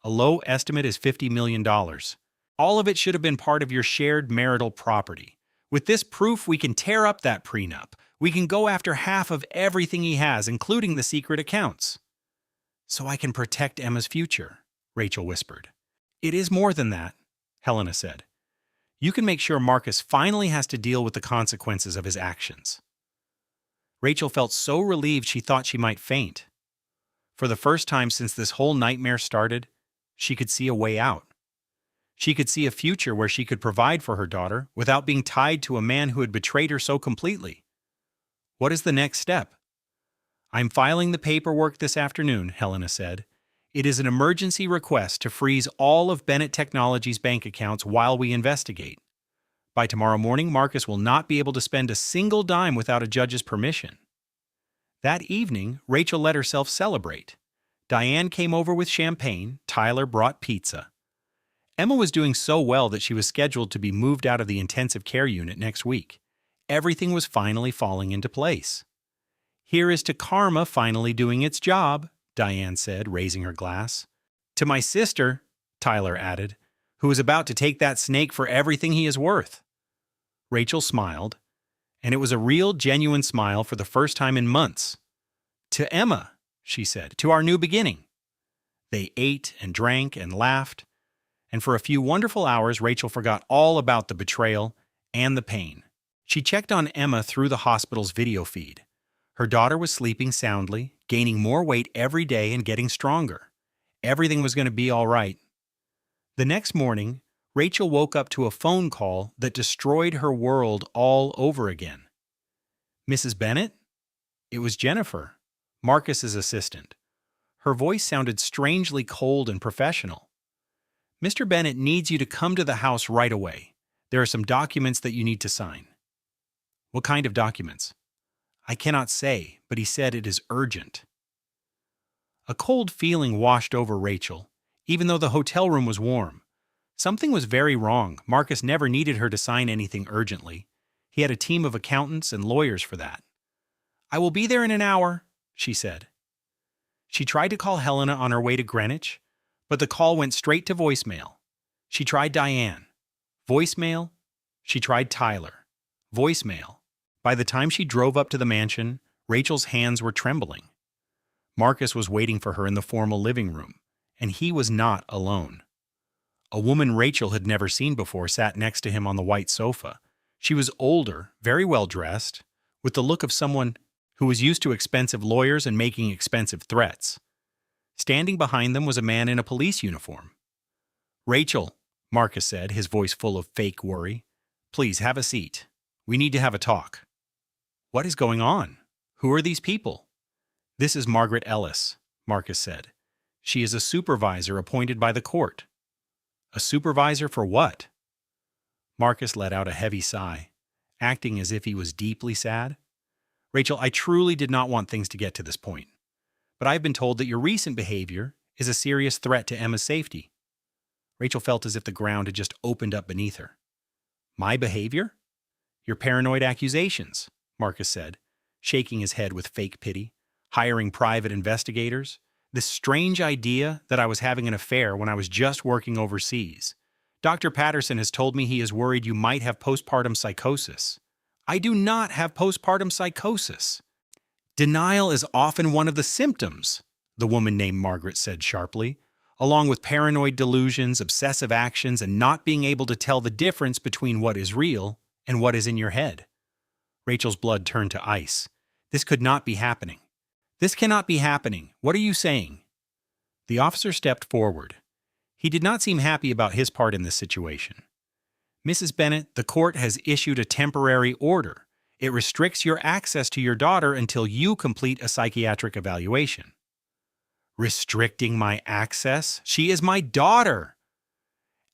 A low estimate is $50 million. All of it should have been part of your shared marital property. With this proof, we can tear up that prenup. We can go after half of everything he has, including the secret accounts. So I can protect Emma's future, Rachel whispered. It is more than that, Helena said. You can make sure Marcus finally has to deal with the consequences of his actions. Rachel felt so relieved she thought she might faint. For the first time since this whole nightmare started, she could see a way out. She could see a future where she could provide for her daughter without being tied to a man who had betrayed her so completely. What is the next step? I'm filing the paperwork this afternoon, Helena said. It is an emergency request to freeze all of Bennett Technologies' bank accounts while we investigate. By tomorrow morning, Marcus will not be able to spend a single dime without a judge's permission. That evening, Rachel let herself celebrate. Diane came over with champagne, Tyler brought pizza. Emma was doing so well that she was scheduled to be moved out of the intensive care unit next week. Everything was finally falling into place. Here is to karma finally doing its job, Diane said, raising her glass. To my sister, Tyler added. who is about to take that snake for everything he is worth. Rachel smiled, and it was a real, genuine smile for the first time in months. To Emma, she said, to our new beginning. They ate and drank and laughed, and for a few wonderful hours, Rachel forgot all about the betrayal and the pain. She checked on Emma through the hospital's video feed. Her daughter was sleeping soundly, gaining more weight every day and getting stronger. Everything was going to be all right. The next morning, Rachel woke up to a phone call that destroyed her world all over again. Mrs. Bennett? It was Jennifer, Marcus's assistant. Her voice sounded strangely cold and professional. Mr. Bennett needs you to come to the house right away. There are some documents that you need to sign. What kind of documents? I cannot say, but he said it is urgent. A cold feeling washed over Rachel, even though the hotel room was warm. Something was very wrong. Marcus never needed her to sign anything urgently. He had a team of accountants and lawyers for that. I will be there in an hour, she said. She tried to call Helena on her way to Greenwich, but the call went straight to voicemail. She tried Diane. Voicemail. She tried Tyler. Voicemail. By the time she drove up to the mansion, Rachel's hands were trembling. Marcus was waiting for her in the formal living room, and he was not alone. A woman Rachel had never seen before sat next to him on the white sofa. She was older, very well dressed, with the look of someone who was used to expensive lawyers and making expensive threats. Standing behind them was a man in a police uniform. Rachel, Marcus said, his voice full of fake worry, please have a seat. We need to have a talk. What is going on? Who are these people? This is Margaret Ellis, Marcus said. She is a supervisor appointed by the court. A supervisor for what? Marcus let out a heavy sigh, acting as if he was deeply sad. Rachel, I truly did not want things to get to this point, but I have been told that your recent behavior is a serious threat to Emma's safety. Rachel felt as if the ground had just opened up beneath her. My behavior? Your paranoid accusations, Marcus said, shaking his head with fake pity, hiring private investigators. This strange idea that I was having an affair when I was just working overseas. Dr. Patterson has told me he is worried you might have postpartum psychosis. I do not have postpartum psychosis. Denial is often one of the symptoms, the woman named Margaret said sharply, along with paranoid delusions, obsessive actions, and not being able to tell the difference between what is real and what is in your head. Rachel's blood turned to ice. This could not be happening. This cannot be happening. What are you saying? The officer stepped forward. He did not seem happy about his part in this situation. Mrs. Bennett, the court has issued a temporary order. It restricts your access to your daughter until you complete a psychiatric evaluation. Restricting my access? She is my daughter!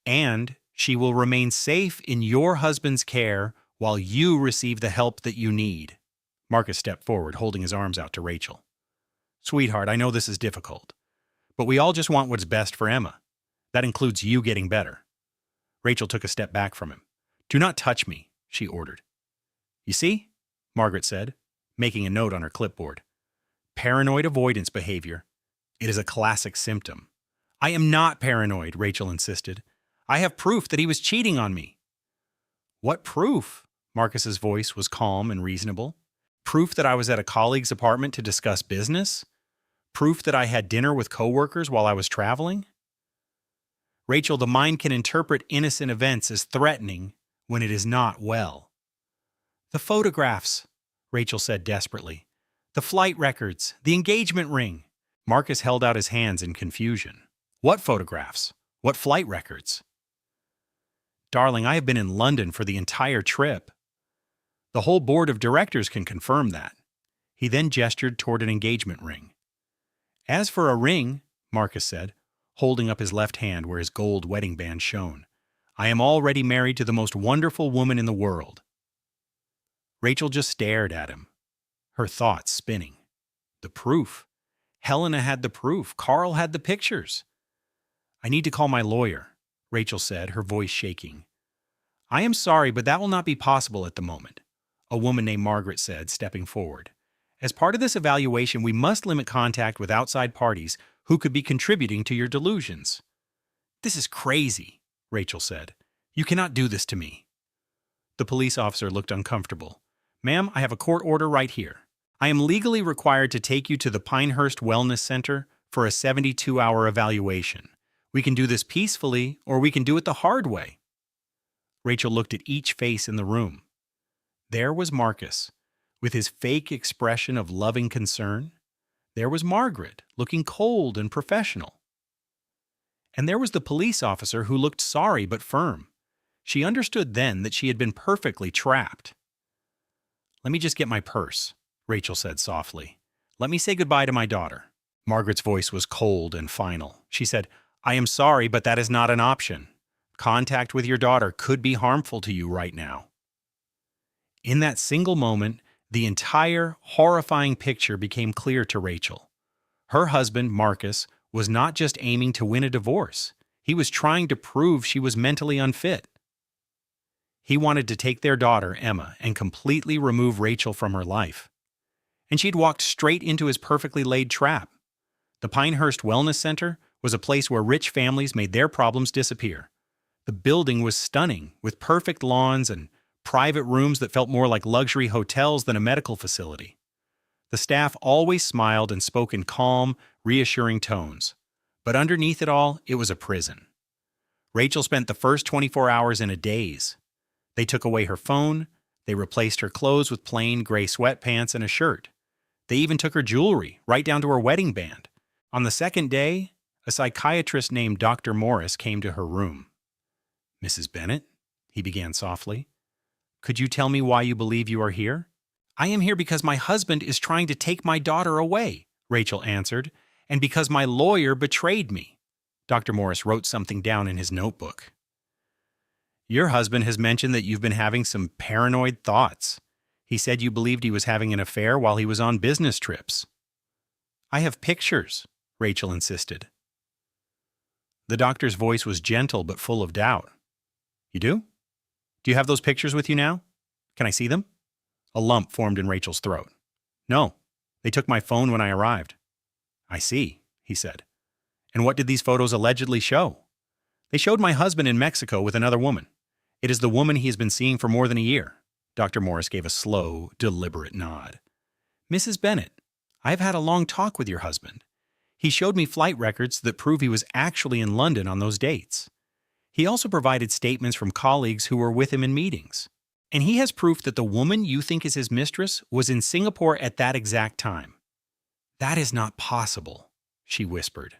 And she will remain safe in your husband's care while you receive the help that you need. Marcus stepped forward, holding his arms out to Rachel. Sweetheart, I know this is difficult, but we all just want what's best for Emma. That includes you getting better. Rachel took a step back from him. Do not touch me, she ordered. You see, Margaret said, making a note on her clipboard. Paranoid avoidance behavior. It is a classic symptom. I am not paranoid, Rachel insisted. I have proof that he was cheating on me. What proof? Marcus's voice was calm and reasonable. Proof that I was at a colleague's apartment to discuss business? Proof that I had dinner with coworkers while I was traveling? Rachel, the mind can interpret innocent events as threatening when it is not well. The photographs, Rachel said desperately. The flight records, the engagement ring. Marcus held out his hands in confusion. What photographs? What flight records? Darling, I have been in London for the entire trip. The whole board of directors can confirm that. He then gestured toward an engagement ring. As for a ring, Marcus said, holding up his left hand where his gold wedding band shone, I am already married to the most wonderful woman in the world. Rachel just stared at him, her thoughts spinning. The proof. Helena had the proof. Carl had the pictures. I need to call my lawyer, Rachel said, her voice shaking. I am sorry, but that will not be possible at the moment, a woman named Margaret said, stepping forward. As part of this evaluation, we must limit contact with outside parties who could be contributing to your delusions. This is crazy, Rachel said. "You cannot do this to me." The police officer looked uncomfortable. "Ma'am, I have a court order right here. I am legally required to take you to the Pinehurst Wellness Center for a 72-hour evaluation. We can do this peacefully, or we can do it the hard way." Rachel looked at each face in the room. There was Marcus, with his fake expression of loving concern. There was Margaret, looking cold and professional. And there was the police officer who looked sorry but firm. She understood then that she had been perfectly trapped. "Let me just get my purse," Rachel said softly. "Let me say goodbye to my daughter." Margaret's voice was cold and final. She said, "I am sorry, but that is not an option. Contact with your daughter could be harmful to you right now." In that single moment, the entire horrifying picture became clear to Rachel. Her husband, Marcus, was not just aiming to win a divorce. He was trying to prove she was mentally unfit. He wanted to take their daughter, Emma, and completely remove Rachel from her life. And she'd walked straight into his perfectly laid trap. The Pinehurst Wellness Center was a place where rich families made their problems disappear. The building was stunning, with perfect lawns and private rooms that felt more like luxury hotels than a medical facility. The staff always smiled and spoke in calm, reassuring tones. But underneath it all, it was a prison. Rachel spent the first 24 hours in a daze. They took away her phone. They replaced her clothes with plain gray sweatpants and a shirt. They even took her jewelry, right down to her wedding band. On the second day, a psychiatrist named Dr. Morris came to her room. "Mrs. Bennett," he began softly, "could you tell me why you believe you are here?" "I am here because my husband is trying to take my daughter away," Rachel answered, "and because my lawyer betrayed me." Dr. Morris wrote something down in his notebook. "Your husband has mentioned that you've been having some paranoid thoughts. He said you believed he was having an affair while he was on business trips." "I have pictures," Rachel insisted. The doctor's voice was gentle but full of doubt. "You do? Do you have those pictures with you now? Can I see them?" A lump formed in Rachel's throat. "No, they took my phone when I arrived." "I see," he said. "And what did these photos allegedly show?" "They showed my husband in Mexico with another woman. It is the woman he has been seeing for more than a year." Dr. Morris gave a slow, deliberate nod. "Mrs. Bennett, I have had a long talk with your husband. He showed me flight records that prove he was actually in London on those dates. He also provided statements from colleagues who were with him in meetings. And he has proof that the woman you think is his mistress was in Singapore at that exact time." "That is not possible," she whispered.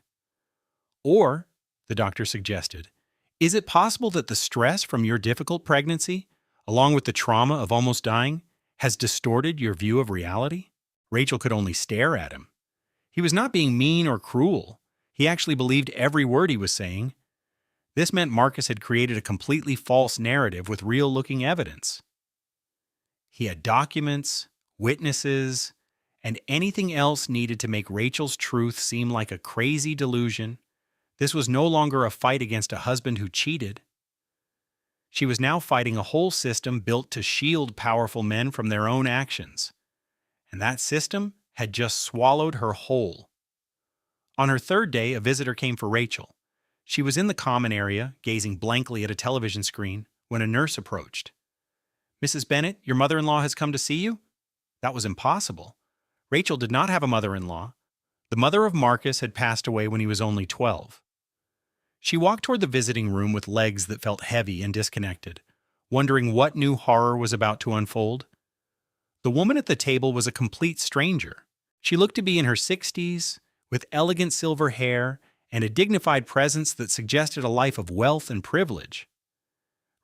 "Or," the doctor suggested, "is it possible that the stress from your difficult pregnancy, along with the trauma of almost dying, has distorted your view of reality?" Rachel could only stare at him. He was not being mean or cruel. He actually believed every word he was saying. This meant Marcus had created a completely false narrative with real-looking evidence. He had documents, witnesses, and anything else needed to make Rachel's truth seem like a crazy delusion. This was no longer a fight against a husband who cheated. She was now fighting a whole system built to shield powerful men from their own actions. And that system had just swallowed her whole. On her third day, a visitor came for Rachel. She was in the common area, gazing blankly at a television screen, when a nurse approached. "Mrs. Bennett, your mother-in-law has come to see you?" That was impossible. Rachel did not have a mother-in-law. The mother of Marcus had passed away when he was only 12. She walked toward the visiting room with legs that felt heavy and disconnected, wondering what new horror was about to unfold. The woman at the table was a complete stranger. She looked to be in her 60s, with elegant silver hair and a dignified presence that suggested a life of wealth and privilege.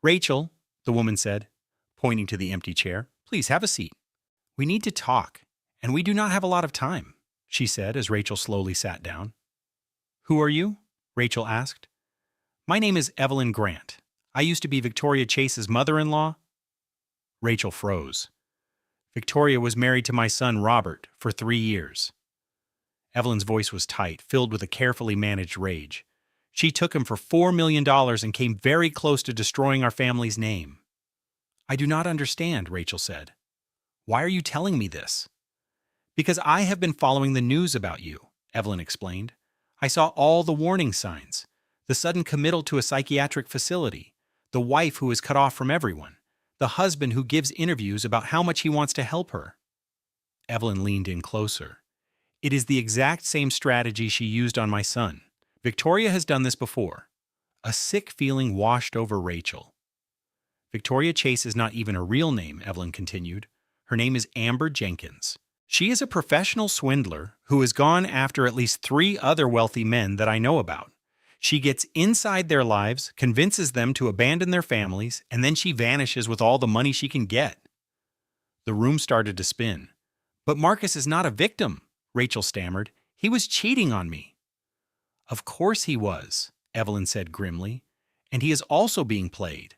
"Rachel," the woman said, pointing to the empty chair, "please have a seat. We need to talk, and we do not have a lot of time," she said as Rachel slowly sat down. "Who are you?" Rachel asked. "My name is Evelyn Grant. I used to be Victoria Chase's mother-in-law." Rachel froze. "Victoria was married to my son Robert for 3 years." Evelyn's voice was tight, filled with a carefully managed rage. "She took him for $4 million and came very close to destroying our family's name." "I do not understand," Rachel said. "Why are you telling me this?" "Because I have been following the news about you," Evelyn explained. "I saw all the warning signs. The sudden committal to a psychiatric facility, the wife who is cut off from everyone, the husband who gives interviews about how much he wants to help her. Evelyn leaned in closer. It is the exact same strategy she used on my son. Victoria has done this before. A sick feeling washed over Rachel. Victoria Chase is not even a real name, Evelyn continued. Her name is Amber Jenkins. She is a professional swindler who has gone after at least 3 other wealthy men that I know about. She gets inside their lives, convinces them to abandon their families, and then she vanishes with all the money she can get. The room started to spin. But Marcus is not a victim, Rachel stammered. He was cheating on me. Of course he was, Evelyn said grimly. And he is also being played.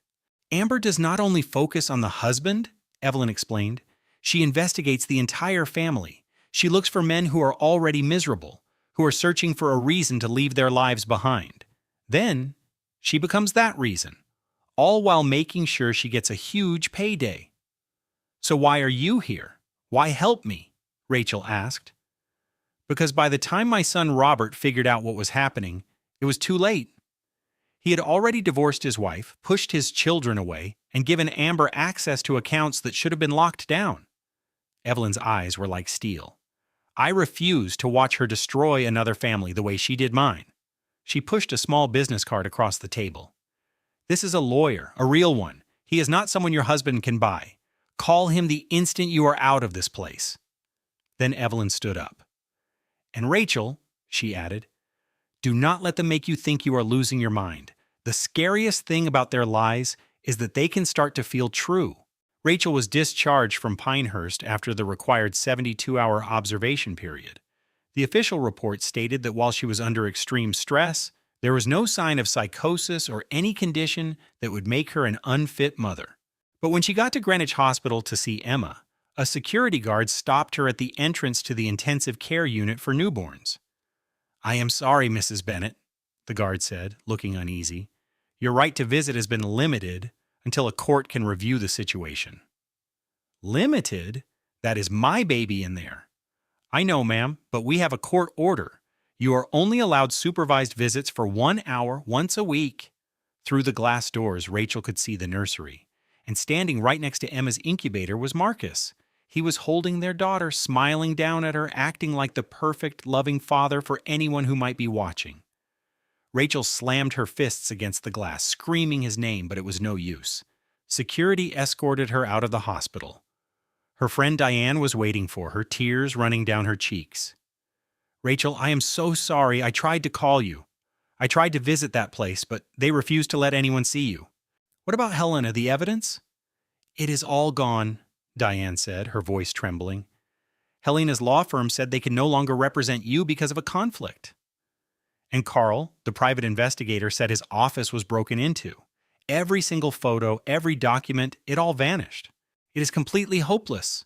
Amber does not only focus on the husband, Evelyn explained. She investigates the entire family. She looks for men who are already miserable, who are searching for a reason to leave their lives behind. Then, she becomes that reason, all while making sure she gets a huge payday. So why are you here? Why help me? Rachel asked. Because by the time my son Robert figured out what was happening, it was too late. He had already divorced his wife, pushed his children away, and given Amber access to accounts that should have been locked down. Evelyn's eyes were like steel. I refused to watch her destroy another family the way she did mine. She pushed a small business card across the table. This is a lawyer, a real one. He is not someone your husband can buy. Call him the instant you are out of this place. Then Evelyn stood up. And Rachel, she added, do not let them make you think you are losing your mind. The scariest thing about their lies is that they can start to feel true. Rachel was discharged from Pinehurst after the required 72-hour observation period. The official report stated that while she was under extreme stress, there was no sign of psychosis or any condition that would make her an unfit mother. But when she got to Greenwich Hospital to see Emma, a security guard stopped her at the entrance to the intensive care unit for newborns. I am sorry, Mrs. Bennett, the guard said, looking uneasy. Your right to visit has been limited until a court can review the situation. Limited? That is my baby in there. I know, ma'am, but we have a court order. You are only allowed supervised visits for 1 hour once a week. Through the glass doors, Rachel could see the nursery. And standing right next to Emma's incubator was Marcus. He was holding their daughter, smiling down at her, acting like the perfect, loving father for anyone who might be watching. Rachel slammed her fists against the glass, screaming his name, but it was no use. Security escorted her out of the hospital. Her friend Diane was waiting for her, tears running down her cheeks. Rachel, I am so sorry. I tried to call you. I tried to visit that place, but they refused to let anyone see you. What about Helena, the evidence? It is all gone, Diane said, her voice trembling. Helena's law firm said they can no longer represent you because of a conflict. And Carl, the private investigator, said his office was broken into. Every single photo, every document, it all vanished. It is completely hopeless.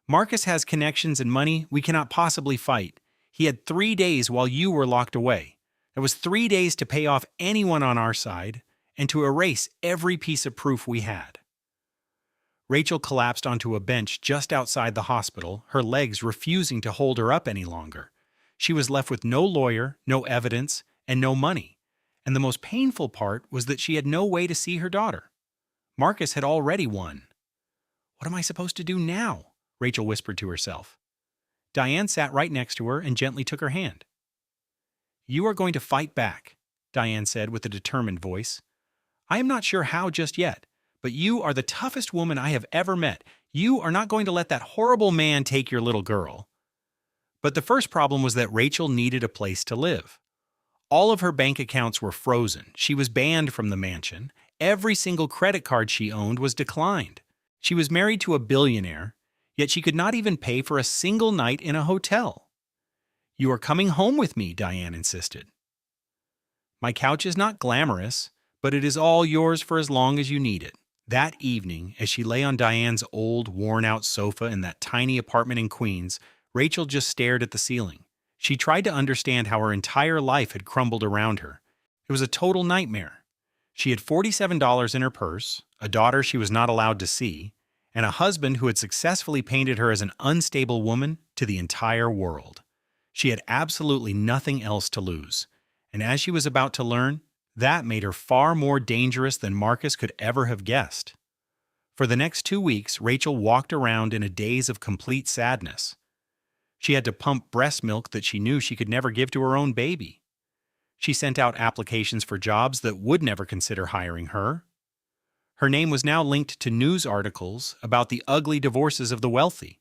Marcus has connections and money we cannot possibly fight. He had 3 days while you were locked away. There was 3 days to pay off anyone on our side and to erase every piece of proof we had. Rachel collapsed onto a bench just outside the hospital, her legs refusing to hold her up any longer. She was left with no lawyer, no evidence, and no money. And the most painful part was that she had no way to see her daughter. Marcus had already won. What am I supposed to do now? Rachel whispered to herself. Diane sat right next to her and gently took her hand. You are going to fight back, Diane said with a determined voice. I am not sure how just yet, but you are the toughest woman I have ever met. You are not going to let that horrible man take your little girl. But the first problem was that Rachel needed a place to live. All of her bank accounts were frozen. She was banned from the mansion. Every single credit card she owned was declined. She was married to a billionaire, yet she could not even pay for a single night in a hotel. You are coming home with me, Diane insisted. My couch is not glamorous, but it is all yours for as long as you need it. That evening, as she lay on Diane's old, worn-out sofa in that tiny apartment in Queens, Rachel just stared at the ceiling. She tried to understand how her entire life had crumbled around her. It was a total nightmare. She had $47 in her purse, a daughter she was not allowed to see, and a husband who had successfully painted her as an unstable woman to the entire world. She had absolutely nothing else to lose. And as she was about to learn, that made her far more dangerous than Marcus could ever have guessed. For the next 2 weeks, Rachel walked around in a daze of complete sadness. She had to pump breast milk that she knew she could never give to her own baby. She sent out applications for jobs that would never consider hiring her. Her name was now linked to news articles about the ugly divorces of the wealthy.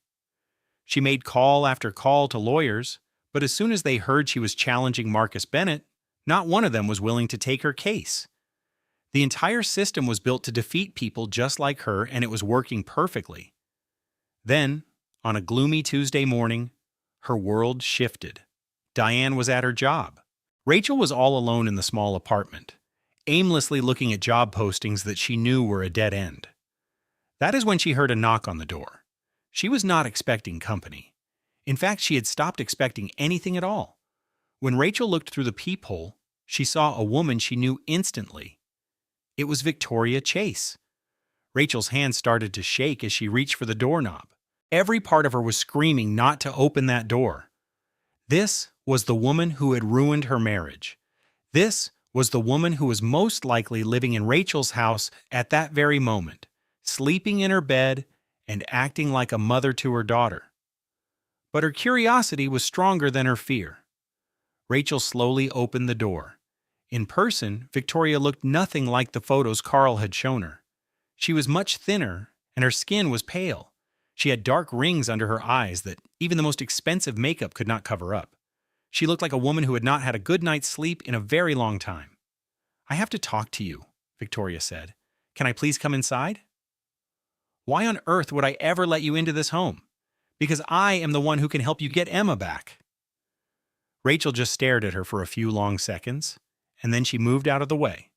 She made call after call to lawyers, but as soon as they heard she was challenging Marcus Bennett, not one of them was willing to take her case. The entire system was built to defeat people just like her, and it was working perfectly. Then, on a gloomy Tuesday morning, her world shifted. Diane was at her job. Rachel was all alone in the small apartment, aimlessly looking at job postings that she knew were a dead end. That is when she heard a knock on the door. She was not expecting company. In fact, she had stopped expecting anything at all. When Rachel looked through the peephole, she saw a woman she knew instantly. It was Victoria Chase. Rachel's hand started to shake as she reached for the doorknob. Every part of her was screaming not to open that door. This was the woman who had ruined her marriage. This was the woman who was most likely living in Rachel's house at that very moment, sleeping in her bed and acting like a mother to her daughter. But her curiosity was stronger than her fear. Rachel slowly opened the door. In person, Victoria looked nothing like the photos Carl had shown her. She was much thinner, and her skin was pale. She had dark rings under her eyes that even the most expensive makeup could not cover up. She looked like a woman who had not had a good night's sleep in a very long time. "I have to talk to you," Victoria said. "Can I please come inside?" "Why on earth would I ever let you into this home?" "Because I am the one who can help you get Emma back." Rachel just stared at her for a few long seconds, and then she moved out of the way.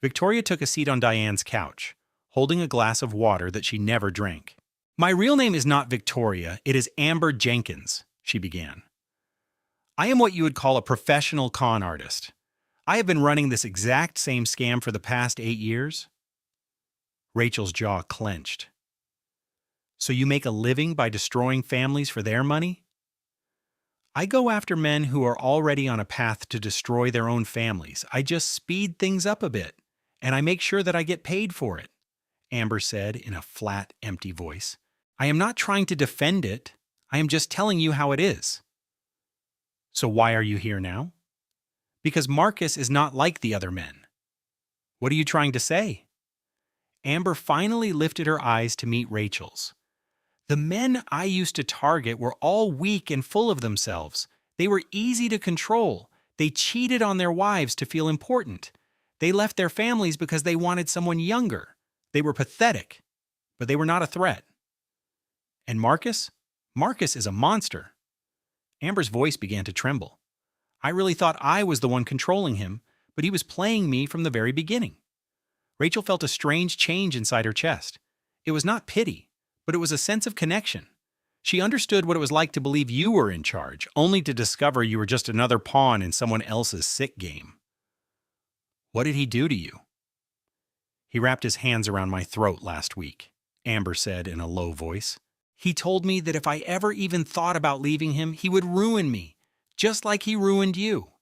Victoria took a seat on Diane's couch, holding a glass of water that she never drank. "My real name is not Victoria, it is Amber Jenkins," she began. "I am what you would call a professional con artist. I have been running this exact same scam for the past 8 years. Rachel's jaw clenched. "So you make a living by destroying families for their money?" "I go after men who are already on a path to destroy their own families. I just speed things up a bit, and I make sure that I get paid for it," Amber said in a flat, empty voice. "I am not trying to defend it. I am just telling you how it is." "So why are you here now?" "Because Marcus is not like the other men." "What are you trying to say?" Amber finally lifted her eyes to meet Rachel's. "The men I used to target were all weak and full of themselves. They were easy to control. They cheated on their wives to feel important. They left their families because they wanted someone younger. They were pathetic, but they were not a threat." "And Marcus? Marcus is a monster." Amber's voice began to tremble. "I really thought I was the one controlling him, but he was playing me from the very beginning." Rachel felt a strange change inside her chest. It was not pity, but it was a sense of connection. She understood what it was like to believe you were in charge, only to discover you were just another pawn in someone else's sick game. "What did he do to you?" "He wrapped his hands around my throat last week," Amber said in a low voice. "He told me that if I ever even thought about leaving him, he would ruin me, just like he ruined you.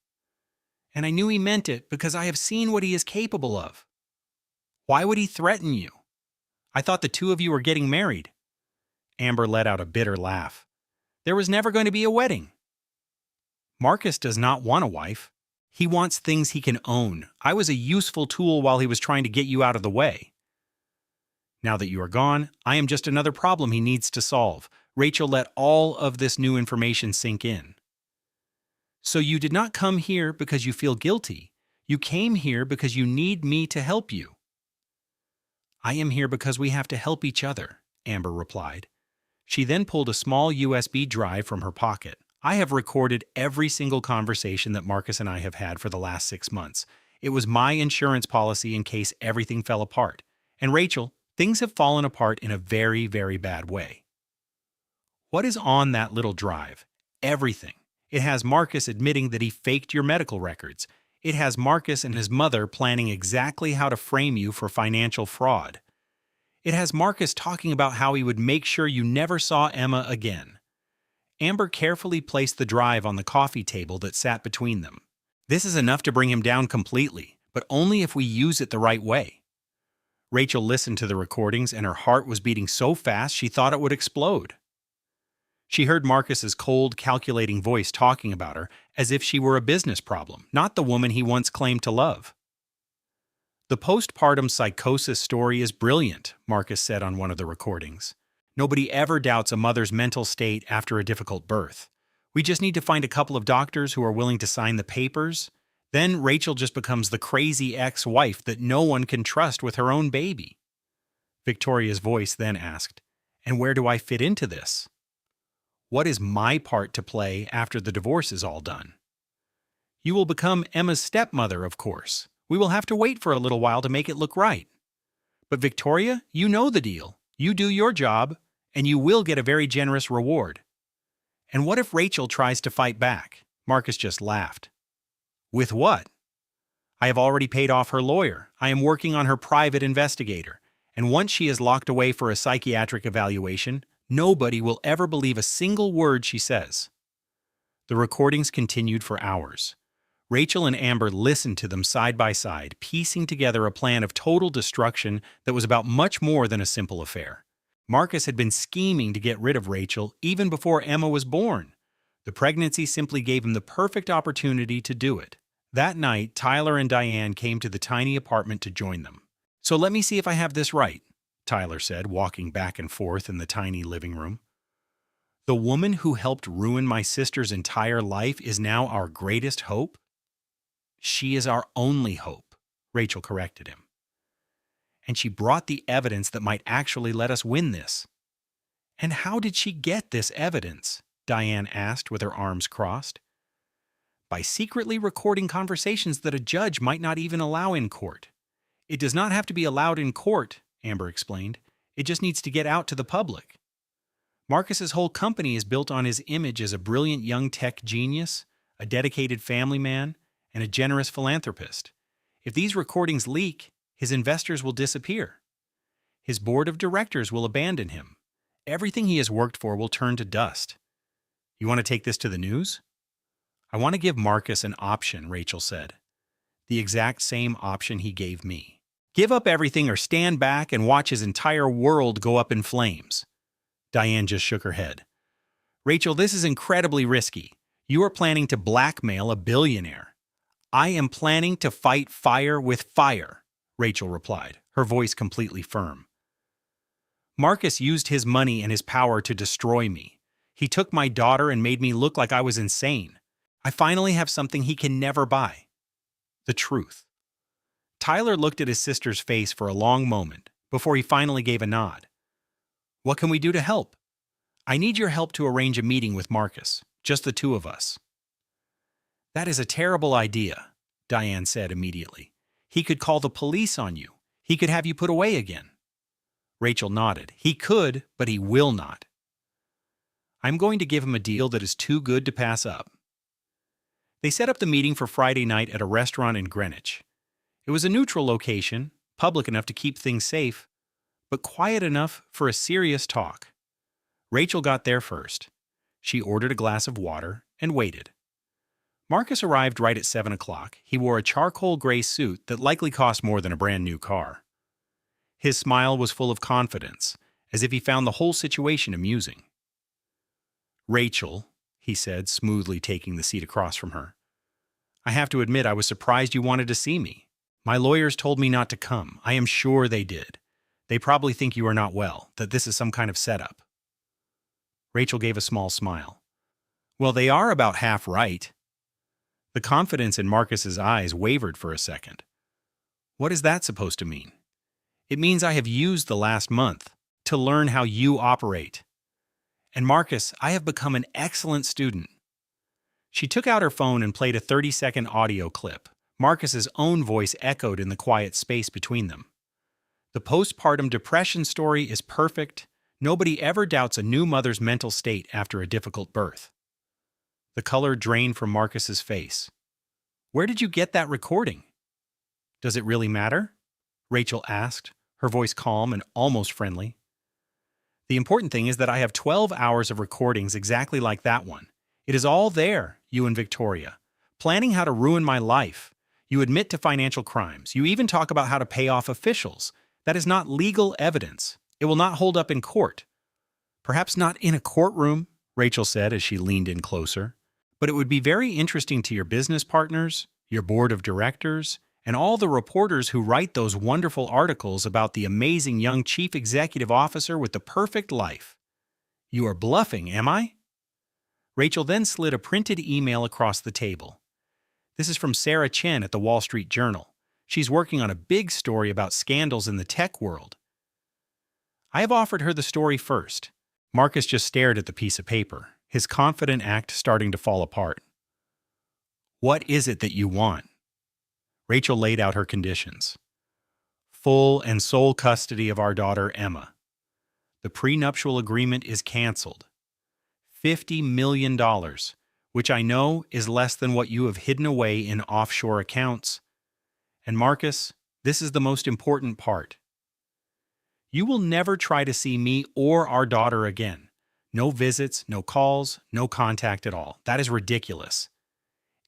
And I knew he meant it because I have seen what he is capable of." "Why would he threaten you? I thought the two of you were getting married." Amber let out a bitter laugh. "There was never going to be a wedding." "Marcus does not want a wife. He wants things he can own. I was a useful tool while he was trying to get you out of the way. Now that you are gone, I am just another problem he needs to solve." Rachel let all of this new information sink in. "So you did not come here because you feel guilty. You came here because you need me to help you." "I am here because we have to help each other," Amber replied. She then pulled a small USB drive from her pocket. "I have recorded every single conversation that Marcus and I have had for the last 6 months. It was my insurance policy in case everything fell apart. And Rachel, things have fallen apart in a very, very bad way." "What is on that little drive?" "Everything. It has Marcus admitting that he faked your medical records. It has Marcus and his mother planning exactly how to frame you for financial fraud. It has Marcus talking about how he would make sure you never saw Emma again." Amber carefully placed the drive on the coffee table that sat between them. This is enough to bring him down completely, but only if we use it the right way. Rachel listened to the recordings and her heart was beating so fast she thought it would explode. She heard Marcus's cold, calculating voice talking about her as if she were a business problem, not the woman he once claimed to love. The postpartum psychosis story is brilliant, Marcus said on one of the recordings. Nobody ever doubts a mother's mental state after a difficult birth. We just need to find a couple of doctors who are willing to sign the papers. Then Rachel just becomes the crazy ex-wife that no one can trust with her own baby. Victoria's voice then asked, "And where do I fit into this? What is my part to play after the divorce is all done?" "You will become Emma's stepmother, of course. We will have to wait for a little while to make it look right. But Victoria, you know the deal. You do your job, and you will get a very generous reward." "And what if Rachel tries to fight back?" Marcus just laughed. "With what?" "I have already paid off her lawyer. I am working on her private investigator. And once she is locked away for a psychiatric evaluation, nobody will ever believe a single word she says." The recordings continued for hours. Rachel and Amber listened to them side by side, piecing together a plan of total destruction that was about much more than a simple affair. Marcus had been scheming to get rid of Rachel even before Emma was born. The pregnancy simply gave him the perfect opportunity to do it. That night, Tyler and Diane came to the tiny apartment to join them. "So let me see if I have this right," Tyler said, walking back and forth in the tiny living room. "The woman who helped ruin my sister's entire life is now our greatest hope?" "She is our only hope," Rachel corrected him. "And she brought the evidence that might actually let us win this." "And how did she get this evidence?" Diane asked with her arms crossed. "By secretly recording conversations that a judge might not even allow in court." "It does not have to be allowed in court," Amber explained. "It just needs to get out to the public. Marcus's whole company is built on his image as a brilliant young tech genius, a dedicated family man, and a generous philanthropist. If these recordings leak, his investors will disappear. His board of directors will abandon him. Everything he has worked for will turn to dust. You want to take this to the news?" "I want to give Marcus an option," Rachel said. "The exact same option he gave me. Give up everything or stand back and watch his entire world go up in flames." Diane just shook her head. "Rachel, this is incredibly risky. You are planning to blackmail a billionaire." "I am planning to fight fire with fire," Rachel replied, her voice completely firm. "Marcus used his money and his power to destroy me. He took my daughter and made me look like I was insane. I finally have something he can never buy. The truth." Tyler looked at his sister's face for a long moment before he finally gave a nod. "What can we do to help?" "I need your help to arrange a meeting with Marcus, just the two of us." "That is a terrible idea," Diane said immediately. "He could call the police on you. He could have you put away again." Rachel nodded. "He could, but he will not. I'm going to give him a deal that is too good to pass up." They set up the meeting for Friday night at a restaurant in Greenwich. It was a neutral location, public enough to keep things safe, but quiet enough for a serious talk. Rachel got there first. She ordered a glass of water and waited. Marcus arrived right at 7 o'clock. He wore a charcoal gray suit that likely cost more than a brand new car. His smile was full of confidence, as if he found the whole situation amusing. "Rachel," he said, smoothly taking the seat across from her, "I have to admit I was surprised you wanted to see me. My lawyers told me not to come. I am sure they did. They probably think you are not well, that this is some kind of setup." Rachel gave a small smile. "Well, they are about half right." The confidence in Marcus's eyes wavered for a second. "What is that supposed to mean?" "It means I have used the last month to learn how you operate. And Marcus, I have become an excellent student." She took out her phone and played a 30-second audio clip. Marcus's own voice echoed in the quiet space between them. "The postpartum depression story is perfect. Nobody ever doubts a new mother's mental state after a difficult birth." The color drained from Marcus's face. "Where did you get that recording?" "Does it really matter?" Rachel asked, her voice calm and almost friendly. "The important thing is that I have 12 hours of recordings exactly like that one. It is all there, you and Victoria. planning how to ruin my life. You admit to financial crimes. You even talk about how to pay off officials. That is not legal evidence. It will not hold up in court. Perhaps not in a courtroom, Rachel said as she leaned in closer. But it would be very interesting to your business partners, your board of directors, and all the reporters who write those wonderful articles about the amazing young chief executive officer with the perfect life. You are bluffing, am I? Rachel then slid a printed email across the table. This is from Sarah Chen at the Wall Street Journal. She's working on a big story about scandals in the tech world. I have offered her the story first. Marcus just stared at the piece of paper, his confident act starting to fall apart. What is it that you want? Rachel laid out her conditions. Full and sole custody of our daughter, Emma. The prenuptial agreement is canceled. $50 million, which I know is less than what you have hidden away in offshore accounts. And Marcus, this is the most important part. You will never try to see me or our daughter again. No visits, no calls, no contact at all. That is ridiculous.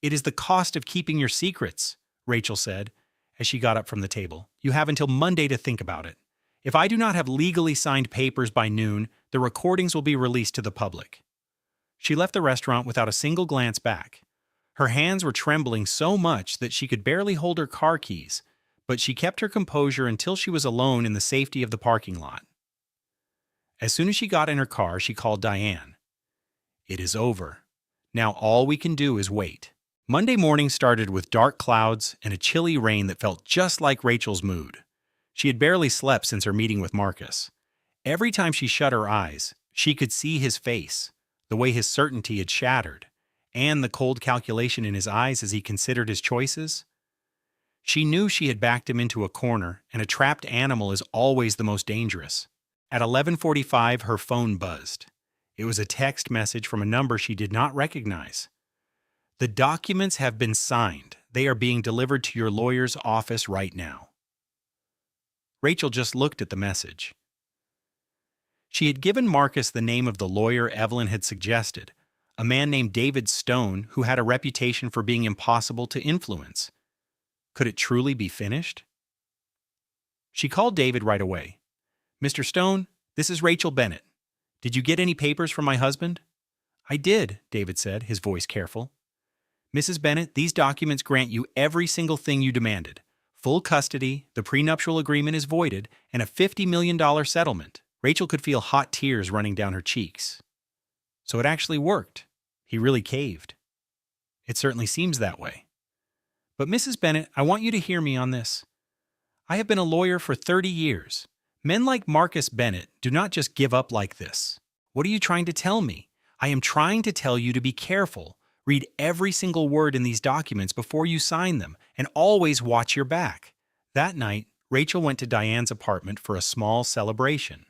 It is the cost of keeping your secrets, Rachel said, as she got up from the table. You have until Monday to think about it. If I do not have legally signed papers by noon, the recordings will be released to the public. She left the restaurant without a single glance back. Her hands were trembling so much that she could barely hold her car keys, but she kept her composure until she was alone in the safety of the parking lot. As soon as she got in her car, she called Diane. It is over. Now all we can do is wait. Monday morning started with dark clouds and a chilly rain that felt just like Rachel's mood. She had barely slept since her meeting with Marcus. Every time she shut her eyes, she could see his face, the way his certainty had shattered, and the cold calculation in his eyes as he considered his choices. She knew she had backed him into a corner, and a trapped animal is always the most dangerous. At 11:45, her phone buzzed. It was a text message from a number she did not recognize. The documents have been signed. They are being delivered to your lawyer's office right now. Rachel just looked at the message. She had given Marcus the name of the lawyer Evelyn had suggested, a man named David Stone who had a reputation for being impossible to influence. Could it truly be finished? She called David right away. Mr. Stone, this is Rachel Bennett. Did you get any papers from my husband? I did, David said, his voice careful. Mrs. Bennett, these documents grant you every single thing you demanded. Full custody, the prenuptial agreement is voided, and a $50 million settlement. Rachel could feel hot tears running down her cheeks. So it actually worked. He really caved. It certainly seems that way. But Mrs. Bennett, I want you to hear me on this. I have been a lawyer for 30 years. Men like Marcus Bennett do not just give up like this. What are you trying to tell me? I am trying to tell you to be careful. Read every single word in these documents before you sign them, and always watch your back. That night, Rachel went to Diane's apartment for a small celebration.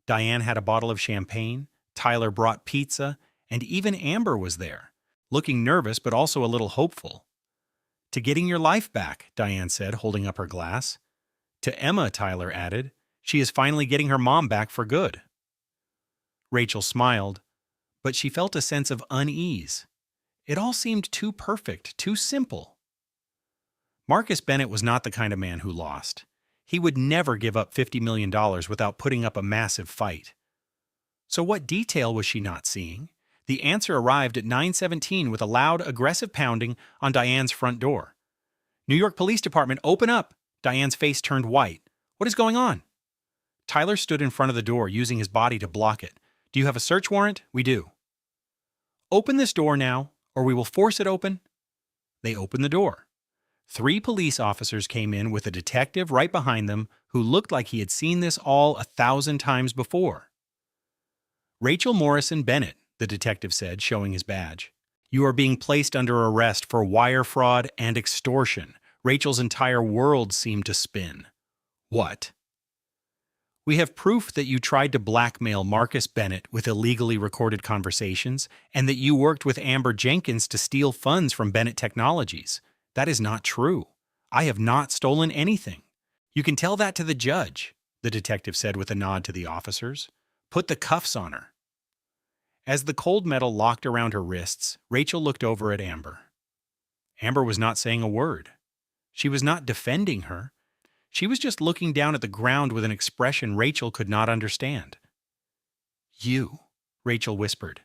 Diane had a bottle of champagne, Tyler brought pizza, and even Amber was there, looking nervous but also a little hopeful. To getting your life back, Diane said, holding up her glass. To Emma, Tyler added. She is finally getting her mom back for good. Rachel smiled, but she felt a sense of unease. It all seemed too perfect, too simple. Marcus Bennett was not the kind of man who lost. He would never give up $50 million without putting up a massive fight. So what detail was she not seeing? The answer arrived at 9:17 with a loud, aggressive pounding on Diane's front door. New York Police Department, open up! Diane's face turned white. What is going on? Tyler stood in front of the door, using his body to block it. Do you have a search warrant? We do. Open this door now, or we will force it open. They opened the door. 3 police officers came in with a detective right behind them who looked like he had seen this all 1,000 times before. Rachel Morrison Bennett, the detective said, showing his badge. You are being placed under arrest for wire fraud and extortion. Rachel's entire world seemed to spin. What? We have proof that you tried to blackmail Marcus Bennett with illegally recorded conversations and that you worked with Amber Jenkins to steal funds from Bennett Technologies. That is not true. I have not stolen anything. You can tell that to the judge, the detective said with a nod to the officers. Put the cuffs on her. As the cold metal locked around her wrists, Rachel looked over at Amber. Amber was not saying a word. She was not defending her. She was just looking down at the ground with an expression Rachel could not understand. You, Rachel whispered,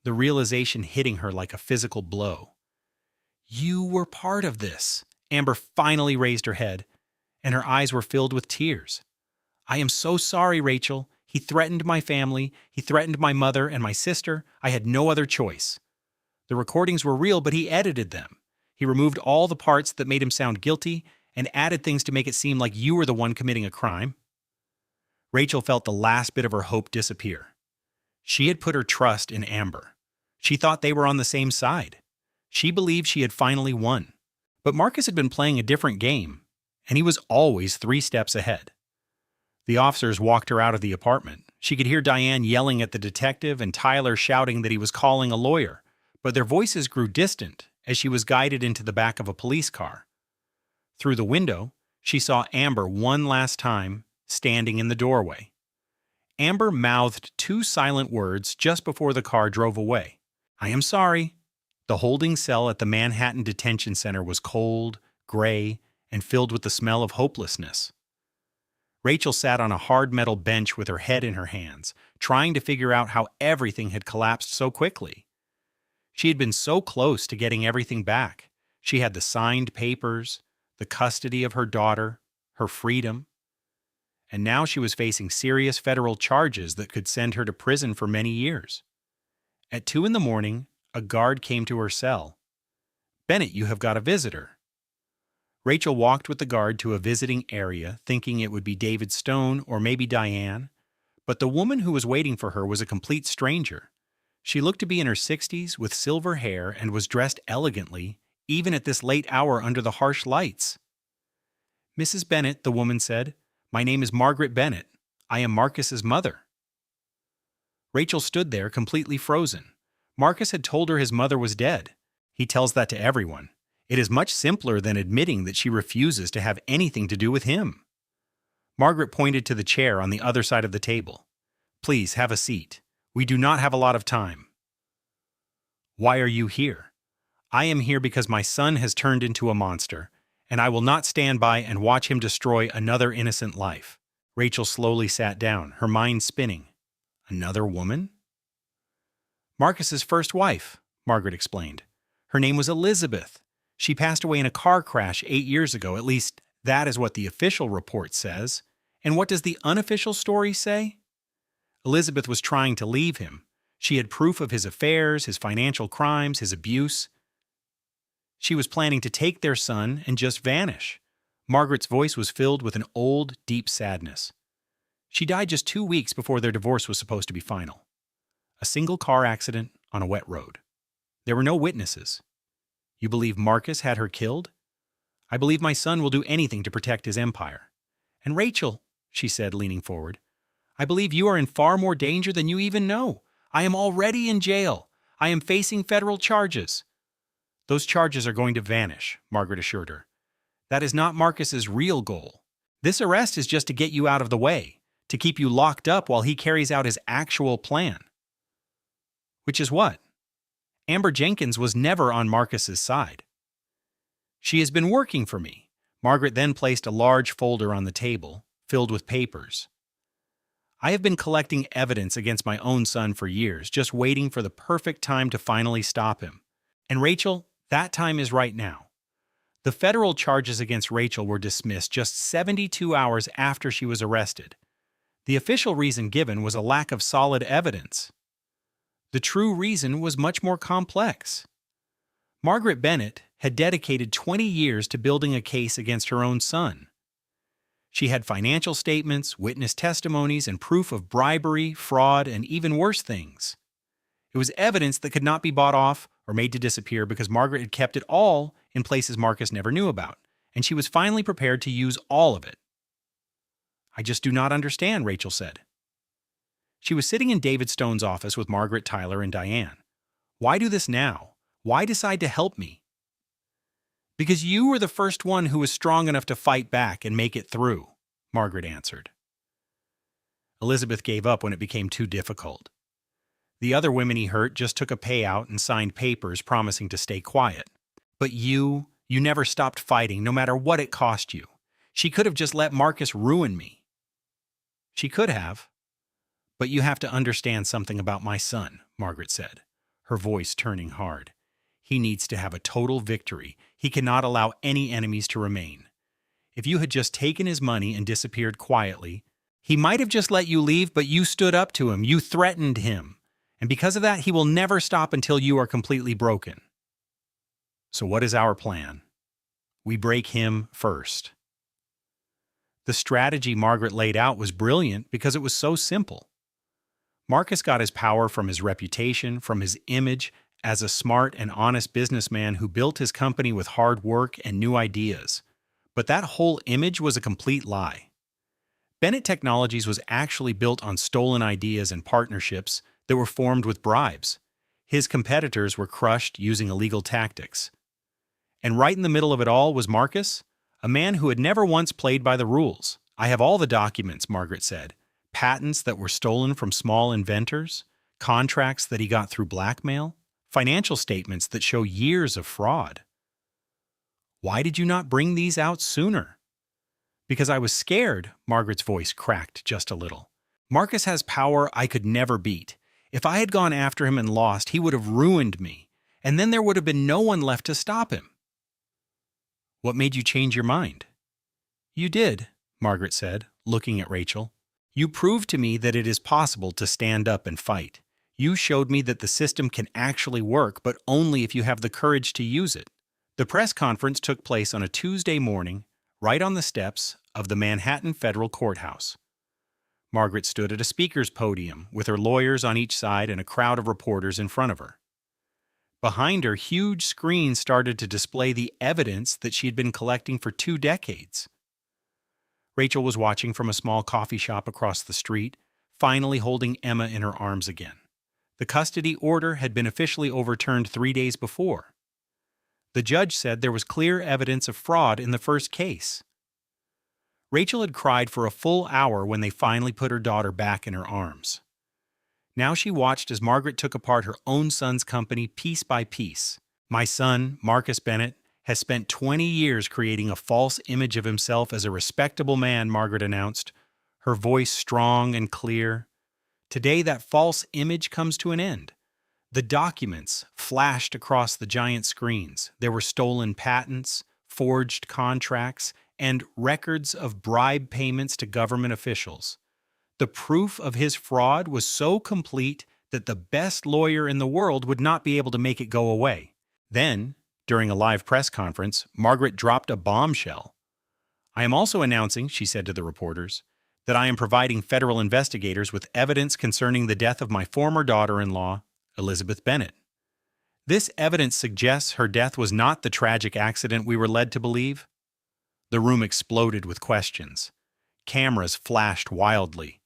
the realization hitting her like a physical blow. You were part of this. Amber finally raised her head, and her eyes were filled with tears. I am so sorry, Rachel. He threatened my family. He threatened my mother and my sister. I had no other choice. The recordings were real, but he edited them. He removed all the parts that made him sound guilty and added things to make it seem like you were the one committing a crime. Rachel felt the last bit of her hope disappear. She had put her trust in Amber. She thought they were on the same side. She believed she had finally won. But Marcus had been playing a different game, and he was always 3 steps ahead. The officers walked her out of the apartment. She could hear Diane yelling at the detective and Tyler shouting that he was calling a lawyer, but their voices grew distant as she was guided into the back of a police car. Through the window, she saw Amber one last time, standing in the doorway. Amber mouthed 2 silent words just before the car drove away. I am sorry. The holding cell at the Manhattan Detention Center was cold, gray, and filled with the smell of hopelessness. Rachel sat on a hard metal bench with her head in her hands, trying to figure out how everything had collapsed so quickly. She had been so close to getting everything back. She had the signed papers, the custody of her daughter, her freedom. And now she was facing serious federal charges that could send her to prison for many years. At 2 a.m, a guard came to her cell. Bennett, you have got a visitor. Rachel walked with the guard to a visiting area, thinking it would be David Stone or maybe Diane, but the woman who was waiting for her was a complete stranger. She looked to be in her 60s with silver hair and was dressed elegantly, even at this late hour under the harsh lights. Mrs. Bennett, the woman said, my name is Margaret Bennett. I am Marcus's mother. Rachel stood there completely frozen. Marcus had told her his mother was dead. He tells that to everyone. It is much simpler than admitting that she refuses to have anything to do with him. Margaret pointed to the chair on the other side of the table. Please, have a seat. We do not have a lot of time. Why are you here? I am here because my son has turned into a monster, and I will not stand by and watch him destroy another innocent life. Rachel slowly sat down, her mind spinning. Another woman? Marcus's first wife, Margaret explained. Her name was Elizabeth. She passed away in a car crash 8 years ago, at least that is what the official report says. And what does the unofficial story say? Elizabeth was trying to leave him. She had proof of his affairs, his financial crimes, his abuse. She was planning to take their son and just vanish. Margaret's voice was filled with an old, deep sadness. She died just 2 weeks before their divorce was supposed to be final. A single car accident on a wet road. There were no witnesses. You believe Marcus had her killed? I believe my son will do anything to protect his empire. And Rachel, she said, leaning forward, I believe you are in far more danger than you even know. I am already in jail. I am facing federal charges. Those charges are going to vanish, Margaret assured her. That is not Marcus's real goal. This arrest is just to get you out of the way, to keep you locked up while he carries out his actual plan. Which is what? Amber Jenkins was never on Marcus's side. She has been working for me. Margaret then placed a large folder on the table, filled with papers. I have been collecting evidence against my own son for years, just waiting for the perfect time to finally stop him. And Rachel, that time is right now. The federal charges against Rachel were dismissed just 72 hours after she was arrested. The official reason given was a lack of solid evidence. The true reason was much more complex. Margaret Bennett had dedicated 20 years to building a case against her own son. She had financial statements, witness testimonies, and proof of bribery, fraud, and even worse things. It was evidence that could not be bought off or made to disappear because Margaret had kept it all in places Marcus never knew about, and she was finally prepared to use all of it. I just do not understand, Rachel said. She was sitting in David Stone's office with Margaret, Tyler, and Diane. Why do this now? Why decide to help me? Because you were the first one who was strong enough to fight back and make it through, Margaret answered. Elizabeth gave up when it became too difficult. The other women he hurt just took a payout and signed papers promising to stay quiet. But you never stopped fighting, no matter what it cost you. She could have just let Marcus ruin me. She could have. But you have to understand something about my son, Margaret said, her voice turning hard. He needs to have a total victory. He cannot allow any enemies to remain. If you had just taken his money and disappeared quietly, he might have just let you leave, but you stood up to him. You threatened him. And because of that, he will never stop until you are completely broken. So what is our plan? We break him first. The strategy Margaret laid out was brilliant because it was so simple. Marcus got his power from his reputation, from his image as a smart and honest businessman who built his company with hard work and new ideas. But that whole image was a complete lie. Bennett Technologies was actually built on stolen ideas and partnerships that were formed with bribes. His competitors were crushed using illegal tactics. And right in the middle of it all was Marcus, a man who had never once played by the rules. I have all the documents, Margaret said. Patents that were stolen from small inventors, contracts that he got through blackmail, financial statements that show years of fraud. Why did you not bring these out sooner? Because I was scared, Margaret's voice cracked just a little. Marcus has power I could never beat. If I had gone after him and lost, he would have ruined me, and then there would have been no one left to stop him. What made you change your mind? You did, Margaret said, looking at Rachel. You proved to me that it is possible to stand up and fight. You showed me that the system can actually work, but only if you have the courage to use it. The press conference took place on a Tuesday morning, right on the steps of the Manhattan Federal Courthouse. Margaret stood at a speaker's podium with her lawyers on each side and a crowd of reporters in front of her. Behind her, huge screens started to display the evidence that she had been collecting for 2 decades. Rachel was watching from a small coffee shop across the street, finally holding Emma in her arms again. The custody order had been officially overturned 3 days before. The judge said there was clear evidence of fraud in the first case. Rachel had cried for a full hour when they finally put her daughter back in her arms. Now she watched as Margaret took apart her own son's company piece by piece. My son, Marcus Bennett, has spent 20 years creating a false image of himself as a respectable man, Margaret announced, her voice strong and clear. Today that false image comes to an end. The documents flashed across the giant screens. There were stolen patents, forged contracts, and records of bribe payments to government officials. The proof of his fraud was so complete that the best lawyer in the world would not be able to make it go away. Then, during a live press conference, Margaret dropped a bombshell. I am also announcing, she said to the reporters, that I am providing federal investigators with evidence concerning the death of my former daughter-in-law, Elizabeth Bennett. This evidence suggests her death was not the tragic accident we were led to believe. The room exploded with questions. Cameras flashed wildly.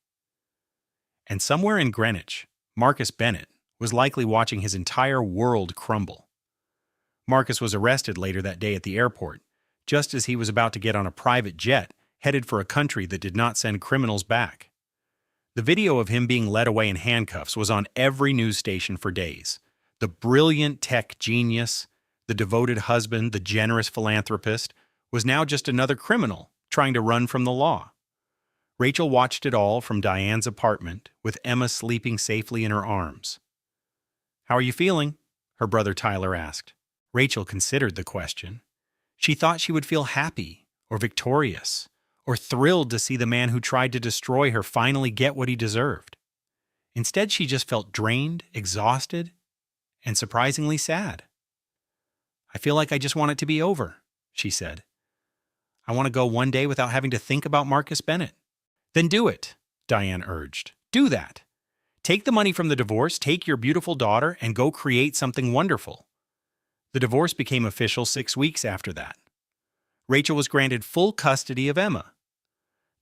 And somewhere in Greenwich, Marcus Bennett was likely watching his entire world crumble. Marcus was arrested later that day at the airport, just as he was about to get on a private jet headed for a country that did not send criminals back. The video of him being led away in handcuffs was on every news station for days. The brilliant tech genius, the devoted husband, the generous philanthropist, was now just another criminal trying to run from the law. Rachel watched it all from Diane's apartment, with Emma sleeping safely in her arms. "How are you feeling?" her brother Tyler asked. Rachel considered the question. She thought she would feel happy or victorious, or thrilled to see the man who tried to destroy her finally get what he deserved. Instead, she just felt drained, exhausted, and surprisingly sad. "I feel like I just want it to be over," she said. "I want to go one day without having to think about Marcus Bennett." "Then do it," Diane urged. "Do that. Take the money from the divorce, take your beautiful daughter, and go create something wonderful." The divorce became official 6 weeks after that. Rachel was granted full custody of Emma.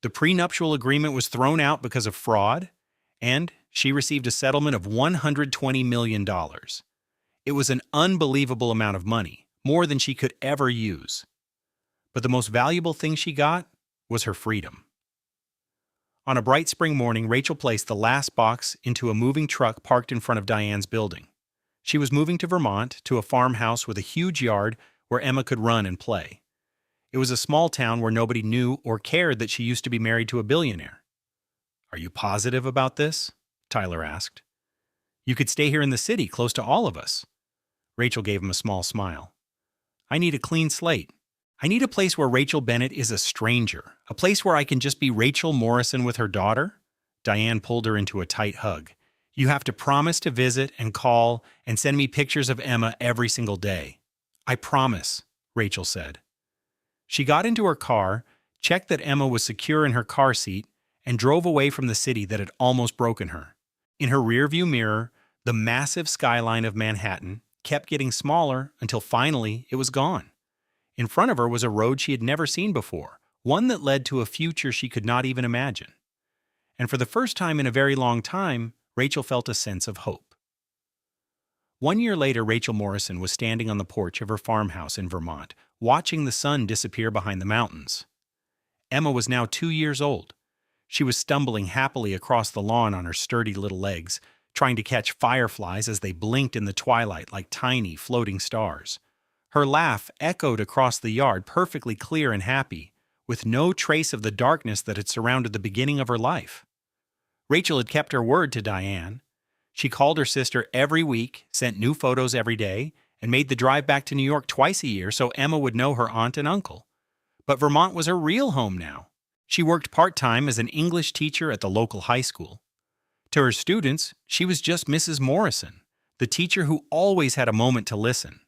The prenuptial agreement was thrown out because of fraud, and she received a settlement of $120 million. It was an unbelievable amount of money, more than she could ever use. But the most valuable thing she got was her freedom. On a bright spring morning, Rachel placed the last box into a moving truck parked in front of Diane's building. She was moving to Vermont, to a farmhouse with a huge yard where Emma could run and play. It was a small town where nobody knew or cared that she used to be married to a billionaire. "Are you positive about this?" Tyler asked. "You could stay here in the city, close to all of us." Rachel gave him a small smile. "I need a clean slate. I need a place where Rachel Bennett is a stranger, a place where I can just be Rachel Morrison with her daughter." Diane pulled her into a tight hug. "You have to promise to visit and call and send me pictures of Emma every single day." "I promise," Rachel said. She got into her car, checked that Emma was secure in her car seat, and drove away from the city that had almost broken her. In her rearview mirror, the massive skyline of Manhattan kept getting smaller until finally it was gone. In front of her was a road she had never seen before, one that led to a future she could not even imagine. And for the first time in a very long time, Rachel felt a sense of hope. 1 year later, Rachel Morrison was standing on the porch of her farmhouse in Vermont, watching the sun disappear behind the mountains. Emma was now 2 years old. She was stumbling happily across the lawn on her sturdy little legs, trying to catch fireflies as they blinked in the twilight like tiny, floating stars. Her laugh echoed across the yard, perfectly clear and happy, with no trace of the darkness that had surrounded the beginning of her life. Rachel had kept her word to Diane. She called her sister every week, sent new photos every day, and made the drive back to New York twice a year so Emma would know her aunt and uncle. But Vermont was her real home now. She worked part-time as an English teacher at the local high school. To her students, she was just Mrs. Morrison, the teacher who always had a moment to listen.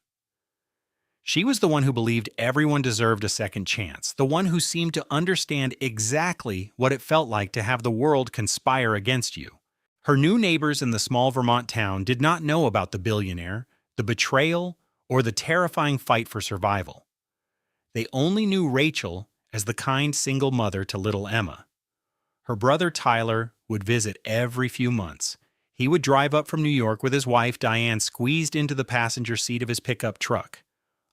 She was the one who believed everyone deserved a second chance, the one who seemed to understand exactly what it felt like to have the world conspire against you. Her new neighbors in the small Vermont town did not know about the billionaire, the betrayal, or the terrifying fight for survival. They only knew Rachel as the kind single mother to little Emma. Her brother Tyler would visit every few months. He would drive up from New York with his wife Diane squeezed into the passenger seat of his pickup truck.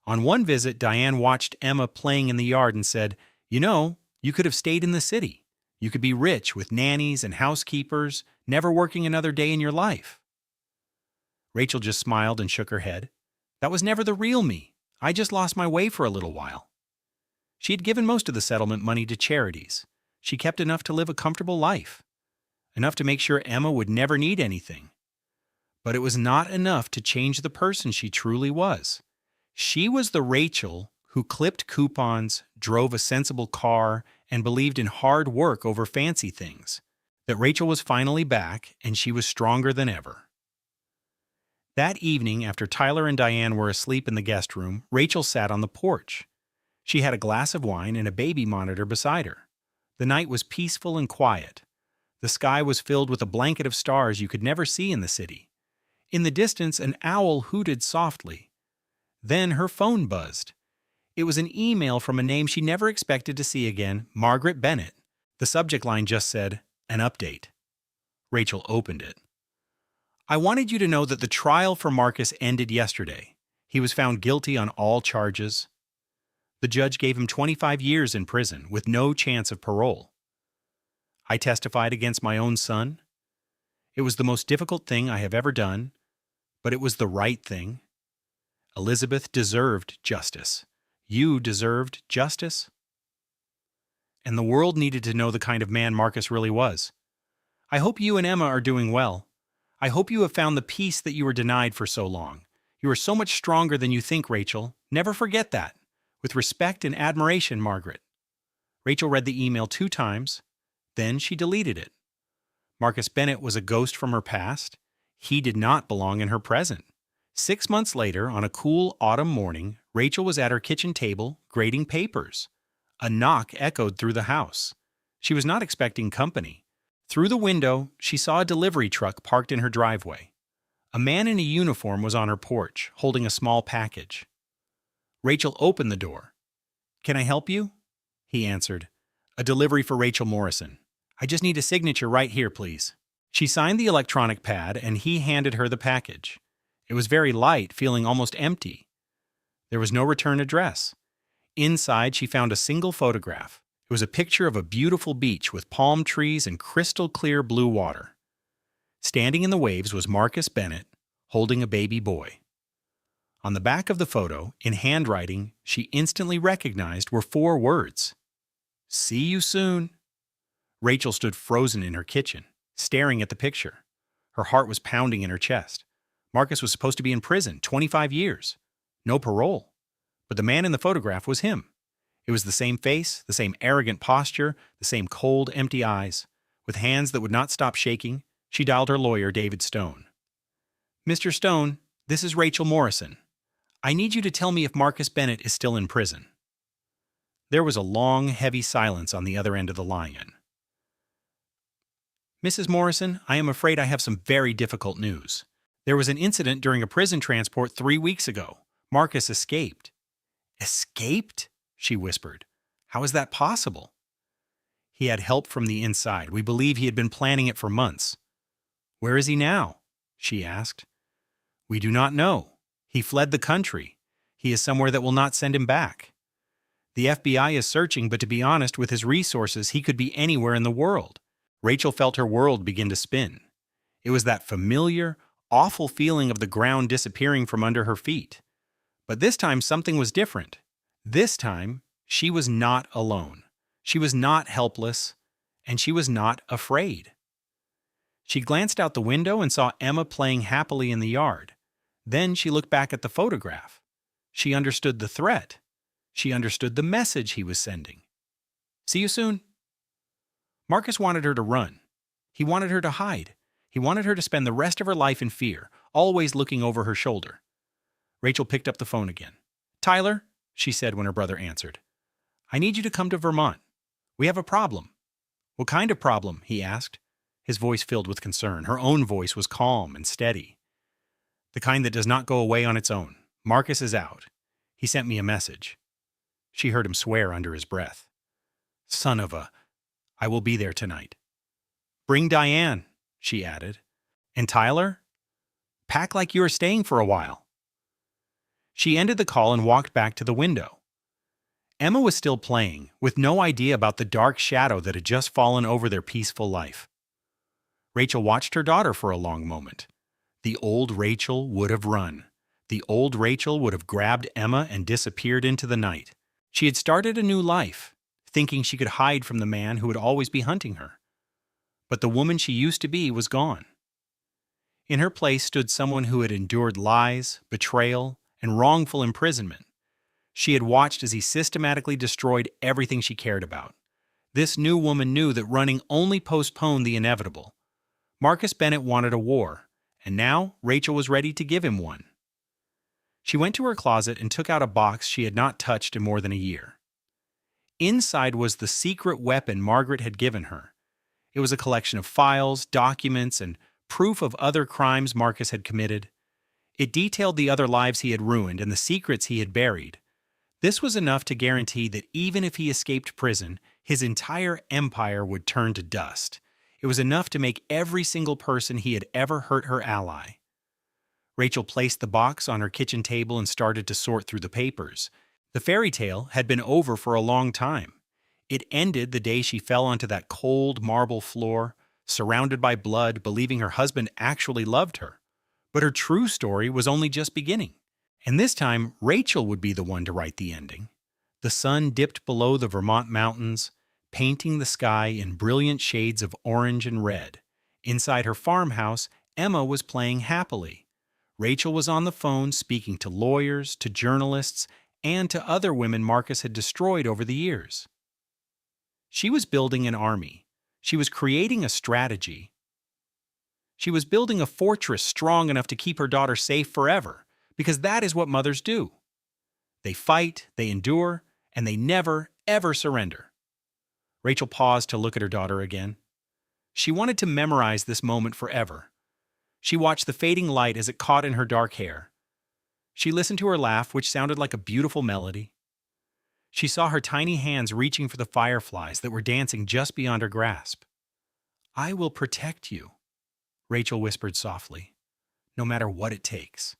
On one visit, Diane watched Emma playing in the yard and said, "You know, you could have stayed in the city. You could be rich with nannies and housekeepers, never working another day in your life." Rachel just smiled and shook her head. "That was never the real me. I just lost my way for a little while." She had given most of the settlement money to charities. She kept enough to live a comfortable life, enough to make sure Emma would never need anything. But it was not enough to change the person she truly was. She was the Rachel who clipped coupons, drove a sensible car, and believed in hard work over fancy things. That Rachel was finally back, and she was stronger than ever. That evening, after Tyler and Diane were asleep in the guest room, Rachel sat on the porch. She had a glass of wine and a baby monitor beside her. The night was peaceful and quiet. The sky was filled with a blanket of stars you could never see in the city. In the distance, an owl hooted softly. Then her phone buzzed. It was an email from a name she never expected to see again, Margaret Bennett. The subject line just said, "An update." Rachel opened it. "I wanted you to know that the trial for Marcus ended yesterday. He was found guilty on all charges. The judge gave him 25 years in prison with no chance of parole. I testified against my own son. It was the most difficult thing I have ever done, but it was the right thing. Elizabeth deserved justice. You deserved justice. And the world needed to know the kind of man Marcus really was. I hope you and Emma are doing well. I hope you have found the peace that you were denied for so long. You are so much stronger than you think, Rachel. Never forget that. With respect and admiration, Margaret." Rachel read the email 2 times. Then she deleted it. Marcus Bennett was a ghost from her past. He did not belong in her present. 6 months later, on a cool autumn morning, Rachel was at her kitchen table, grading papers. A knock echoed through the house. She was not expecting company. Through the window, she saw a delivery truck parked in her driveway. A man in a uniform was on her porch, holding a small package. Rachel opened the door. "Can I help you?" He answered. "A delivery for Rachel Morrison. I just need a signature right here, please." She signed the electronic pad, and he handed her the package. It was very light, feeling almost empty. There was no return address. Inside, she found a single photograph. It was a picture of a beautiful beach with palm trees and crystal-clear blue water. Standing in the waves was Marcus Bennett, holding a baby boy. On the back of the photo, in handwriting she instantly recognized, were 4 words. See you soon. Rachel stood frozen in her kitchen, staring at the picture. Her heart was pounding in her chest. Marcus was supposed to be in prison 25 years. No parole. But the man in the photograph was him. It was the same face, the same arrogant posture, the same cold, empty eyes. With hands that would not stop shaking, she dialed her lawyer, David Stone. Mr. Stone, this is Rachel Morrison. I need you to tell me if Marcus Bennett is still in prison. There was a long, heavy silence on the other end of the line. Mrs. Morrison, I am afraid I have some very difficult news. There was an incident during a prison transport 3 weeks ago. Marcus escaped. Escaped? She whispered. How is that possible? He had help from the inside. We believe he had been planning it for months. Where is he now? She asked. We do not know. He fled the country. He is somewhere that will not send him back. The FBI is searching, but to be honest, with his resources, he could be anywhere in the world. Rachel felt her world begin to spin. It was that familiar, awful feeling of the ground disappearing from under her feet. But this time something was different. This time, she was not alone. She was not helpless, and she was not afraid. She glanced out the window and saw Emma playing happily in the yard. Then she looked back at the photograph. She understood the threat. She understood the message he was sending. See you soon. Marcus wanted her to run. He wanted her to hide. He wanted her to spend the rest of her life in fear, always looking over her shoulder. Rachel picked up the phone again. Tyler, she said when her brother answered. I need you to come to Vermont. We have a problem. What kind of problem? He asked, his voice filled with concern. Her own voice was calm and steady. The kind that does not go away on its own. Marcus is out. He sent me a message. She heard him swear under his breath. Son of a... I will be there tonight. Bring Diane, she added. And Tyler? Pack like you are staying for a while. She ended the call and walked back to the window. Emma was still playing, with no idea about the dark shadow that had just fallen over their peaceful life. Rachel watched her daughter for a long moment. The old Rachel would have run. The old Rachel would have grabbed Emma and disappeared into the night. She had started a new life, thinking she could hide from the man who would always be hunting her. But the woman she used to be was gone. In her place stood someone who had endured lies, betrayal, and wrongful imprisonment. She had watched as he systematically destroyed everything she cared about. This new woman knew that running only postponed the inevitable. Marcus Bennett wanted a war, and now Rachel was ready to give him one. She went to her closet and took out a box she had not touched in more than a year. Inside was the secret weapon Margaret had given her. It was a collection of files, documents, and proof of other crimes Marcus had committed. It detailed the other lives he had ruined and the secrets he had buried. This was enough to guarantee that even if he escaped prison, his entire empire would turn to dust. It was enough to make every single person he had ever hurt her ally. Rachel placed the box on her kitchen table and started to sort through the papers. The fairy tale had been over for a long time. It ended the day she fell onto that cold marble floor, surrounded by blood, believing her husband actually loved her. But her true story was only just beginning. And this time, Rachel would be the one to write the ending. The sun dipped below the Vermont mountains, painting the sky in brilliant shades of orange and red. Inside her farmhouse, Emma was playing happily. Rachel was on the phone speaking to lawyers, to journalists, and to other women Marcus had destroyed over the years. She was building an army. She was creating a strategy. She was building a fortress strong enough to keep her daughter safe forever, because that is what mothers do. They fight, they endure, and they never, ever surrender. Rachel paused to look at her daughter again. She wanted to memorize this moment forever. She watched the fading light as it caught in her dark hair. She listened to her laugh, which sounded like a beautiful melody. She saw her tiny hands reaching for the fireflies that were dancing just beyond her grasp. I will protect you, Rachel whispered softly, no matter what it takes.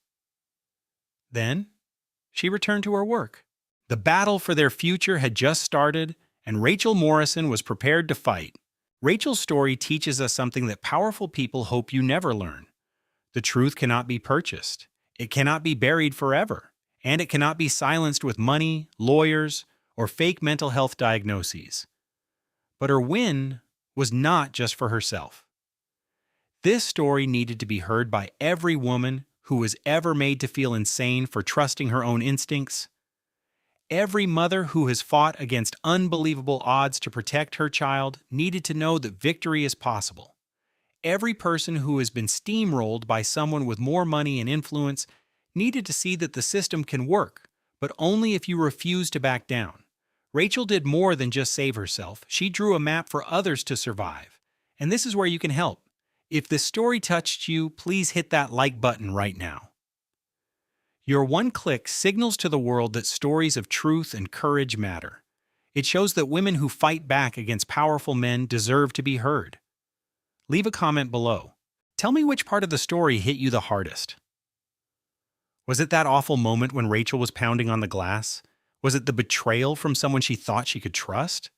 Then, she returned to her work. The battle for their future had just started, and Rachel Morrison was prepared to fight. Rachel's story teaches us something that powerful people hope you never learn. The truth cannot be purchased. It cannot be buried forever, and it cannot be silenced with money, lawyers, or fake mental health diagnoses. But her win was not just for herself. This story needed to be heard by every woman who was ever made to feel insane for trusting her own instincts, every mother who has fought against unbelievable odds to protect her child needed to know that victory is possible. Every person who has been steamrolled by someone with more money and influence needed to see that the system can work, but only if you refuse to back down. Rachel did more than just save herself. She drew a map for others to survive. And this is where you can help. If this story touched you, please hit that like button right now. Your one click signals to the world that stories of truth and courage matter. It shows that women who fight back against powerful men deserve to be heard. Leave a comment below. Tell me which part of the story hit you the hardest. Was it that awful moment when Rachel was pounding on the glass? Was it the betrayal from someone she thought she could trust?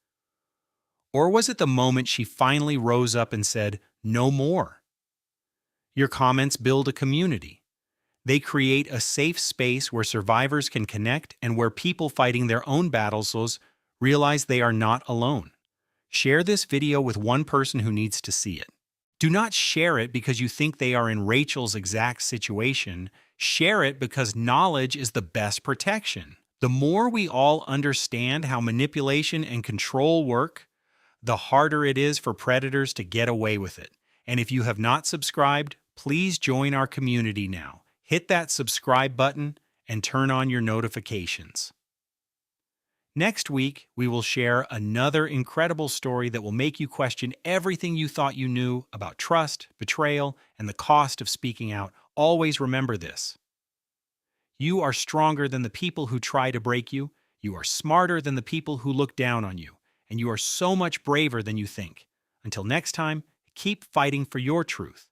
Or was it the moment she finally rose up and said, "No more"? Your comments build a community. They create a safe space where survivors can connect and where people fighting their own battles realize they are not alone. Share this video with one person who needs to see it. Do not share it because you think they are in Rachel's exact situation. Share it because knowledge is the best protection. The more we all understand how manipulation and control work, the harder it is for predators to get away with it. And if you have not subscribed, please join our community now. Hit that subscribe button and turn on your notifications. Next week, we will share another incredible story that will make you question everything you thought you knew about trust, betrayal, and the cost of speaking out. Always remember this. You are stronger than the people who try to break you. You are smarter than the people who look down on you. And you are so much braver than you think. Until next time, keep fighting for your truth.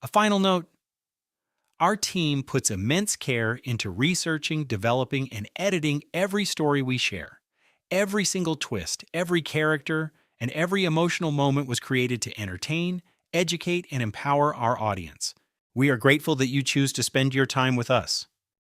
A final note. Our team puts immense care into researching, developing, and editing every story we share. Every single twist, every character, and every emotional moment was created to entertain, educate, and empower our audience. We are grateful that you choose to spend your time with us.